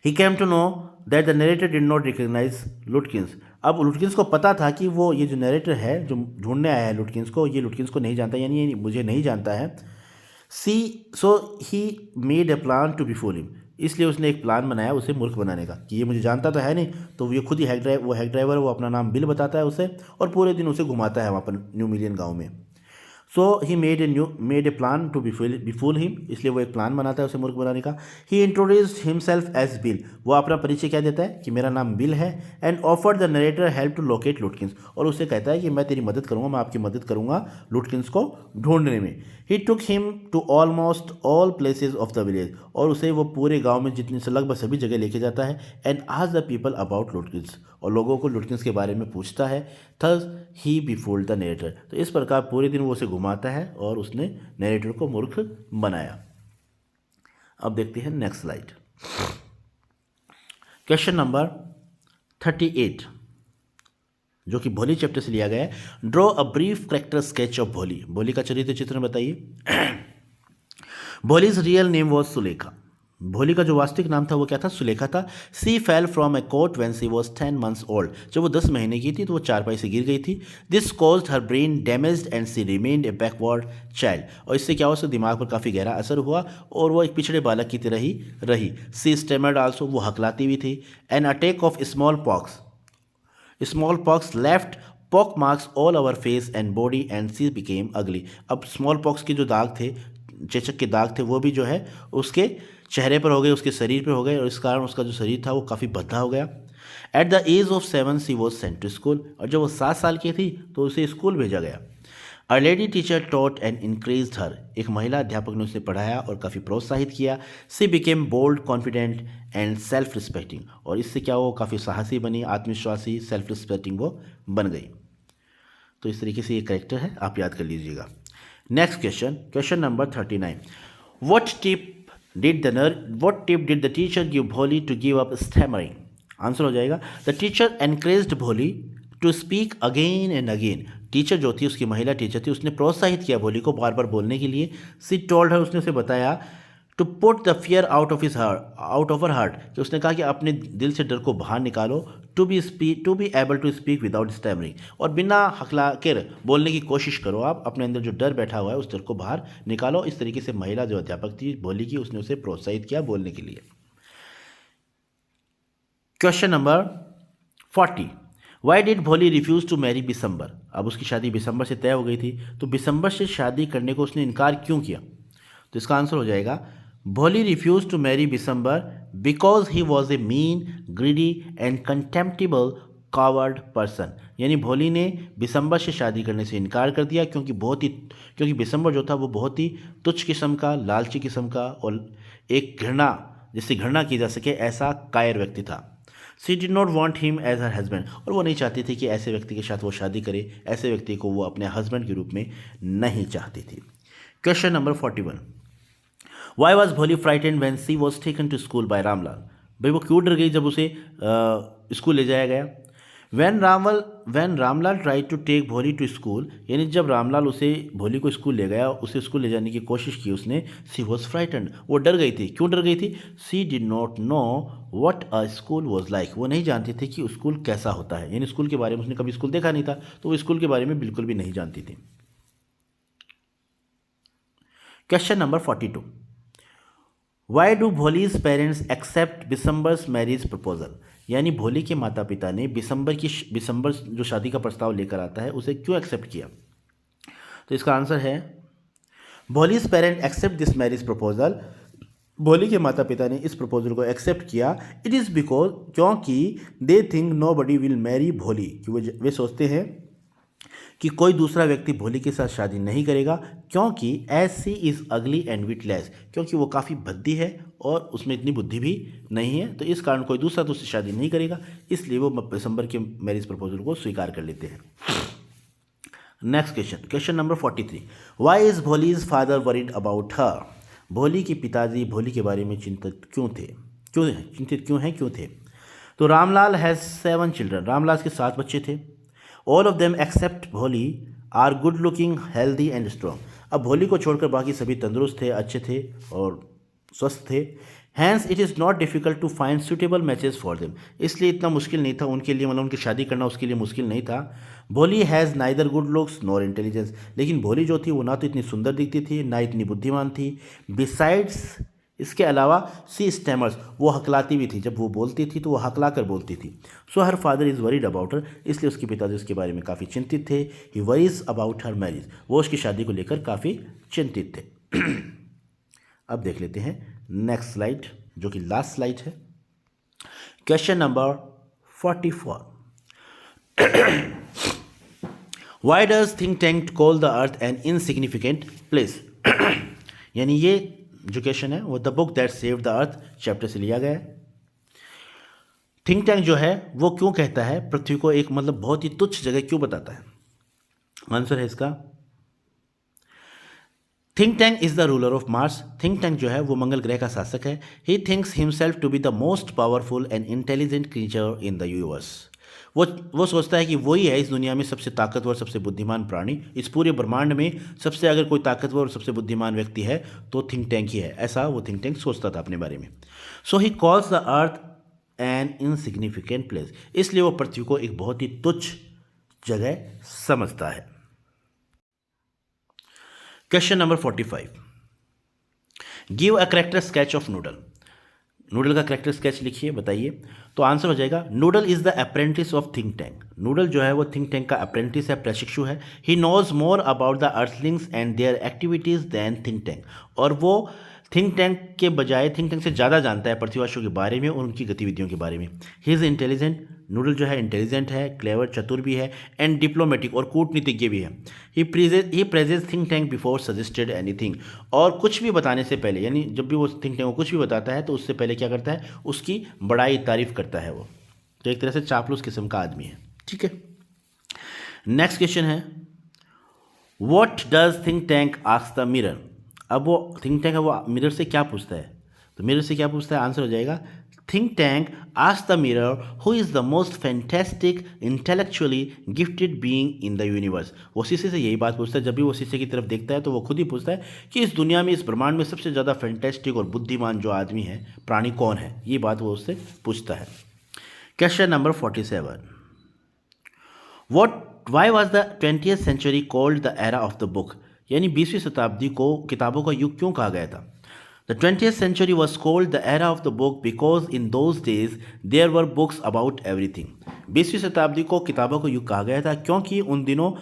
A: He came to know that the narrator did not recognize Lutkins, अब लुटकिंस को पता था कि वो ये जो नरेटर है जो ढूंढने आया है लुटकिंस को, ये लुटकिंस को नहीं जानता, यानी ये मुझे नहीं जानता है। So he made a plan to befool him, इसलिए उसने एक प्लान बनाया उसे मूर्ख बनाने का, कि ये मुझे जानता तो है नहीं, तो ये खुद ही हैक ड्राइवर वो अपना नाम बिल बताता है उसे, और पूरे दिन उसे घुमाता है वहाँ पर न्यू मिलियन गाँव में। So he made a plan to befool him, इसलिए वो एक प्लान बनाता है उसे मूर्ख बनाने का। ही इंट्रोड्यूस्ड हिमसेल्फ एज बिल, वो अपना परिचय क्या देता है कि मेरा नाम बिल है। And offered the narrator help to locate Lutkins, और उसे कहता है कि मैं तेरी मदद करूँगा, मैं आपकी मदद करूँगा लुटकिंस को ढूंढने में। He took him to almost all places of the village, और उसे वो पूरे गाँव में जितनी से लगभग सभी जगह लेके जाता है। And asked the people about लुटकिंस, और लोगों को लुटकिंस के बारे में पूछता है। थस ही बिफूल्ड द नरेटर, तो इस प्रकार पूरे दिन वो उसे घुमाता है और उसने नरेटर को मूर्ख बनाया। अब देखते हैं नेक्स्ट स्लाइड, क्वेश्चन नंबर 38, जो कि भोली चैप्टर से लिया गया है। Draw a brief character sketch of भोली, भोली का चरित्र चित्रण बताइए। Bholi's real name was Sulekha, भोली का जो वास्तविक नाम था वो क्या था, सुलेखा था। She fell from a cot when she was 10 months old, जब वो 10 महीने की थी तो वो चारपाई से गिर गई थी। This caused her brain damaged and she remained a backward child, और इससे क्या हुआ, उसके दिमाग पर काफ़ी गहरा असर हुआ और वो एक पिछड़े बालक की तरह ही रही। सी स्टेमर्ड आल्सो, वो हकलाती हुई थी। An attack of small pox left pock marks all over face and body and C became अगली, अब स्मॉल पॉक्स के जो दाग थे, चेचक के दाग थे, वो भी जो है उसके चेहरे पर हो गए, उसके शरीर पर हो गए, और इस कारण उसका जो शरीर था वो काफ़ी भद्दा हो गया। At the age of 7 she was sent to school, और जब वो 7 साल की थी तो उसे स्कूल भेजा गया। A lady teacher taught and increased her, एक महिला अध्यापक ने उसे पढ़ाया और काफ़ी प्रोत्साहित किया। She became bold confident and self respecting, और इससे क्या वो काफ़ी साहसी बनी, आत्मविश्वासी, सेल्फ रिस्पेक्टिंग वो बन गई। तो इस तरीके से ये करेक्टर है, आप याद कर लीजिएगा। Next question, question number 39। What tip did the teacher give Bholi to give up stammering? Answer हो जाएगा the teacher encouraged Bholi to speak again and again. Teacher जो थी, उसकी महिला टीचर थी, उसने प्रोत्साहित किया भोली को बार बार बोलने के लिए। सी टोल्ड हर, उसने उसे बताया to put the fear out of her heart, कि उसने कहा कि अपने दिल से डर को बाहर निकालो। To be able to speak without stammering, और बिना हकला कर बोलने की कोशिश करो। आप अपने अंदर जो डर बैठा हुआ है उस डर को बाहर निकालो। इस तरीके से महिला जो अध्यापक थी भोली की, उसने उसे प्रोत्साहित किया बोलने के लिए। Question number 40। वाई डिड भोली रिफ्यूज़ टू मैरी बिसम्बर? अब उसकी शादी बिसम्बर से तय हो गई थी, तो बिसम्बर से शादी करने को उसने इनकार क्यों किया? तो इसका आंसर हो जाएगा Bholi refuse to marry Bishamber because he was a mean, greedy and contemptible coward person. यानी भोली ने बिसम्बर से शादी करने से इनकार कर दिया क्योंकि बिसम्बर जो था वो बहुत ही तुच्छ किस्म का, लालची किस्म का और एक जिससे घृणा की जा सके ऐसा कायर व्यक्ति था। She did not want him as her husband, और वो नहीं चाहती थी कि ऐसे व्यक्ति के साथ वो शादी करे, ऐसे व्यक्ति को वो अपने हस्बैंड के रूप में नहीं चाहती थी। Question number 41। Why was Bholi frightened when she was taken to school by Ramlal? भाई वो क्यों डर गई जब उसे स्कूल ले जाया गया? When Ramlal try to take Bholi to school, यानी जब रामलाल उसे भोली को स्कूल ले गया, उसे स्कूल ले जाने की कोशिश की उसने, सी वॉज फ्राइटेंड, वो डर गई थी। क्यों डर गई थी? She did not know what a school was like, वो नहीं जानती थी कि स्कूल कैसा होता है, यानी स्कूल के बारे में उसने कभी स्कूल देखा नहीं था, तो वो स्कूल के बारे में बिल्कुल भी नहीं जानती थी। Question number 42। Why do Bholi's parents accept Bishamber's marriage proposal? यानी भोली के माता पिता ने बिसम्बर जो शादी का प्रस्ताव लेकर आता है उसे क्यों एक्सेप्ट किया? तो इसका आंसर है Bholi's parent accept this marriage proposal, Bholi के माता पिता ने इस प्रपोजल को एक्सेप्ट किया। इट इज़ बिकॉज, क्योंकि they think nobody will marry Bholi, कि वे सोचते हैं कि कोई दूसरा व्यक्ति भोली के साथ शादी नहीं करेगा, क्योंकि एज सी इज़ अगली एंड विटलेस, क्योंकि वो काफ़ी भद्दी है और उसमें इतनी बुद्धि भी नहीं है, तो इस कारण कोई दूसरा तो उससे शादी नहीं करेगा, इसलिए वो दिसंबर के मैरिज प्रपोजल को स्वीकार कर लेते हैं। Next question, question number 43। Why is Bholi's father worried about her? Bholi के पिताजी भोली के बारे में चिंतित क्यों थे? तो रामलाल हैज़ 7 चिल्ड्रन, रामलाल के 7 बच्चे थे। All of them except Bholi are good looking, healthy and strong. अब भोली को छोड़कर बाकी सभी तंदुरुस्त थे, अच्छे थे और स्वस्थ थे। Hence it is not difficult to find suitable matches for them, इसलिए इतना मुश्किल नहीं था उनके लिए, मतलब उनकी शादी करना उसके लिए मुश्किल नहीं था। भोली has neither good looks nor intelligence, लेकिन भोली जो थी वो ना तो इतनी सुंदर दिखती थी ना इतनी बुद्धिमान थी। बिसाइड्स, इसके अलावा सी स्टैमर्स, वो हकलाती भी थी, जब वो बोलती थी तो वो हकला कर बोलती थी। So her father is worried about her, इसलिए उसके पिताजी उसके बारे में काफ़ी चिंतित थे। He worries about her marriage, वो उसकी शादी को लेकर काफ़ी चिंतित थे। अब देख लेते हैं नेक्स्ट स्लाइड, जो कि लास्ट स्लाइड है। Question number 44। Why does Think tank call the earth an insignificant place? यानी ये जो क्वेश्चन है वो the book that saved the earth chapter से लिया गया है। थिंक टैंक जो है वो क्यों कहता है पृथ्वी को एक मतलब बहुत ही तुच्छ जगह क्यों बताता है? आंसर है इसका Think Tank is the ruler of Mars. Think tank जो है वो मंगल ग्रह का शासक है। He thinks himself to be the most powerful and intelligent creature in the universe. वो सोचता है कि वही है इस दुनिया में सबसे ताकतवर, सबसे बुद्धिमान प्राणी। इस पूरे ब्रह्मांड में सबसे अगर कोई ताकतवर और सबसे बुद्धिमान व्यक्ति है तो थिंक टैंक ही है, ऐसा वो थिंक टैंक सोचता था अपने बारे में। So he calls the earth an insignificant place, इसलिए वो पृथ्वी को एक बहुत ही तुच्छ जगह समझता है। Question number 45। Give a character sketch of noodle. Noodle का करेक्टर स्केच लिखिए, बताइए। तो आंसर हो जाएगा noodle is the apprentice of think tank. Noodle जो है वो थिंक टैंक का अप्रेंटिस है, प्रशिक्षु है। He knows more about the earthlings and their activities than Think Tank, और वो थिंक टैंक के बजाय थिंक टैंक से ज़्यादा जानता है पृथ्वीवासियों के बारे में और उनकी गतिविधियों के बारे में। ही इज़ इंटेलिजेंट, नूडल जो है इंटेलिजेंट है, क्लेवर चतुर भी है, एंड डिप्लोमेटिक और कूटनीतिज्ञ भी है। He praises think tank before suggested anything, और कुछ भी बताने से पहले, यानी जब भी वो थिंक टैंक को कुछ भी बताता है तो उससे पहले क्या करता है, उसकी बड़ाई तारीफ करता है वो। तो एक तरह से चापलूस किस्म का आदमी है। ठीक है, नेक्स्ट क्वेश्चन है, what does Think tank ask the mirror. अब वो थिंक टैंक है वो मिरर से क्या पूछता है, तो मिरर से क्या पूछता है, आंसर हो जाएगा think tank ask the mirror who is the most fantastic intellectually gifted being in the universe. वो शीशे से यही बात पूछता है, जब भी वो शीशे की तरफ देखता है तो वो खुद ही पूछता है कि इस दुनिया में, इस ब्रह्मांड में सबसे ज़्यादा फैंटेस्टिक और बुद्धिमान जो आदमी है, प्राणी कौन है, ये बात वो उससे पूछता है। Question number 47, why was the 20th century called the era of the book, यानी 20वीं शताब्दी को किताबों का युग क्यों कहा गया था। The 20th century was called the era of the book because in those days there were books about everything. 20वीं शताब्दी को किताबों का युग कहा गया था क्योंकि उन दिनों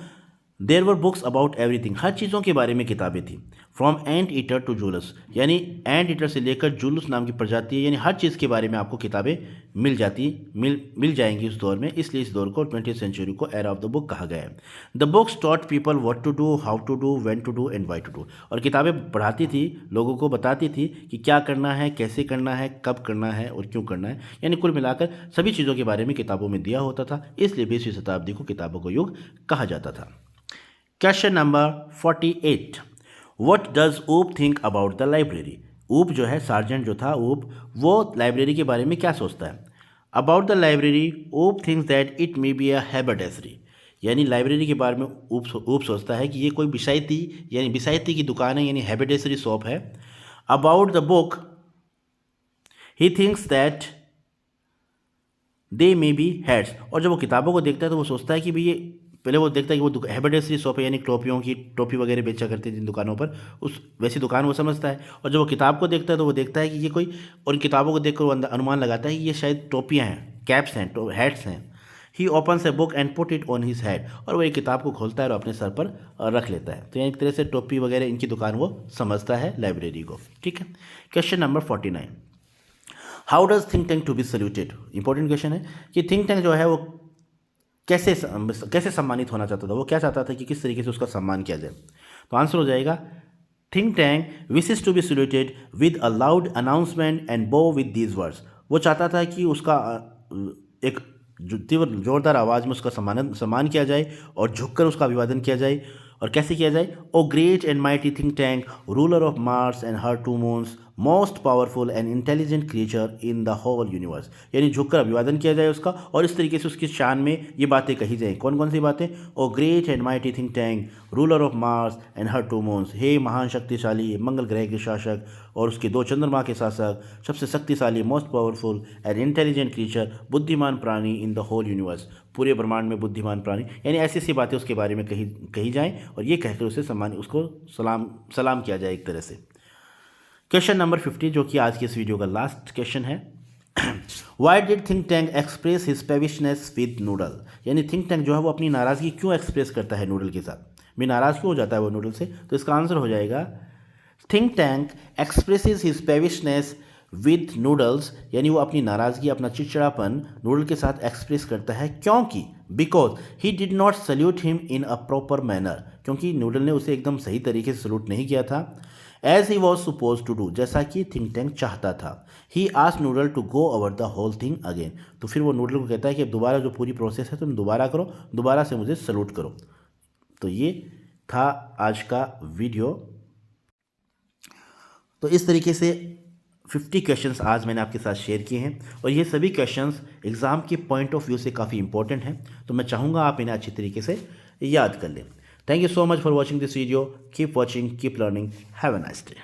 A: there were books about everything, हर चीज़ों के बारे में किताबें थी। From anteater to Zulus, यानी एंट ईटर से लेकर जूलस नाम की प्रजाति है, यानी हर चीज़ के बारे में आपको किताबें मिल जाएंगी उस दौर में, इसलिए इस दौर को 20th सेंचुरी को एरा ऑफ द बुक कहा गया है। The books taught people what to do, how to do, when to do and why to do, और किताबें पढ़ाती थी, लोगों को बताती थी कि क्या करना है, कैसे करना है, कब करना है और क्यों करना है, यानी कुल मिलाकर सभी चीज़ों के बारे में किताबों में दिया होता था, इसलिए 20वीं शताब्दी को किताबों का युग कहा जाता था। क्वेश्चन नंबर 48, व्हाट डज ऊप थिंक अबाउट द लाइब्रेरी। ऊप जो है, सार्जेंट जो था ऊप, वो लाइब्रेरी के बारे में क्या सोचता है। About the library Oop thinks that it may be a habitatory, यानी लाइब्रेरी के बारे में ऊप सोचता है कि ये कोई बिसायती, यानी बिसायती की दुकान है, यानी हैबिटेसरी शॉप है। About the book he thinks that they may be heads, और जब वो किताबों को देखता है तो वो सोचता है कि भाई ये, पहले वो देखता है कि वो हैबिटेसरी शॉप है, यानी टोपियों की, टोपी वगैरह बेचा करती थी जिन दुकानों पर, उस वैसी दुकान वो समझता है। और जब वो किताब को देखता है तो वो देखता है कि ये कोई, और किताबों को देखकर वो अनुमान लगाता है कि ये शायद टोपियाँ हैं, कैप्स हैं, हैट्स हैं। He opens a book and put it on his head, और वो एक किताब को खोलता है और अपने सर पर रख लेता है। तो एक तरह से टोपी वगैरह इनकी दुकान वो समझता है लाइब्रेरी को। ठीक है, question number 49, how does Think Tank to be saluted. Important question है कि थिंक टैंक जो है वो कैसे सम्मानित होना चाहता था, वो क्या चाहता था कि किस तरीके से उसका सम्मान किया जाए। तो आंसर हो जाएगा think tank wishes to be saluted with a loud announcement and bow with these words. वो चाहता था कि उसका एक तीव्र जोरदार आवाज़ में उसका सम्मान किया जाए और झुककर उसका अभिवादन किया जाए। और कैसे किया जाए, O great and mighty think tank, ruler of Mars and her two moons, most powerful and intelligent creature in the whole universe, यानी झुककर अभिवादन किया जाए उसका, और इस तरीके से उसकी शान में ये बातें कही जाएँ। कौन कौन सी बातें, O great and mighty think tank, ruler of Mars and her two moons, हे महान शक्तिशाली मंगल ग्रह के शासक और उसके 2 चंद्रमा के शासक, सबसे शक्तिशाली, most powerful and intelligent creature, बुद्धिमान प्राणी इन द होल यूनिवर्स, पूरे ब्रह्मांड में बुद्धिमान प्राणी, यानी ऐसी ऐसी बातें उसके बारे में कही जाएँ और ये कहकर उसे उसको सलाम किया जाए एक तरह से। क्वेश्चन नंबर 50, जो कि आज के इस वीडियो का लास्ट क्वेश्चन है, why did think tank express his peevishness with Noodle, यानी थिंक टैंक जो है वो अपनी नाराज़गी क्यों एक्सप्रेस करता है नूडल के साथ, भी नाराज़ क्यों हो जाता है वो नूडल से। तो इसका आंसर हो जाएगा think tank expresses his peevishness with Noodles, यानी वो अपनी नाराज़गी, अपना चिड़चिड़ापन नूडल के साथ एक्सप्रेस करता है क्योंकि because he did not salute him in a proper manner, क्योंकि नूडल ने उसे एकदम सही तरीके से सल्यूट नहीं किया था। As he was suppose to do, जैसा कि थिंक टैंक चाहता था। He asked Noodle to go over the whole thing again, तो फिर वो नूडल को कहता है कि अब दोबारा जो पूरी प्रोसेस है तुम दोबारा करो, दोबारा से मुझे सल्यूट करो। तो ये था आज का वीडियो। तो इस तरीके से 50 क्वेश्चंस आज मैंने आपके साथ शेयर किए हैं और ये सभी क्वेश्चंस एग्ज़ाम के पॉइंट ऑफ व्यू से काफ़ी इंपॉर्टेंट हैं, तो मैं चाहूँगा आप इन्हें अच्छी तरीके से याद कर लें। Thank you so much for watching this video. Keep watching, keep learning, have a nice day.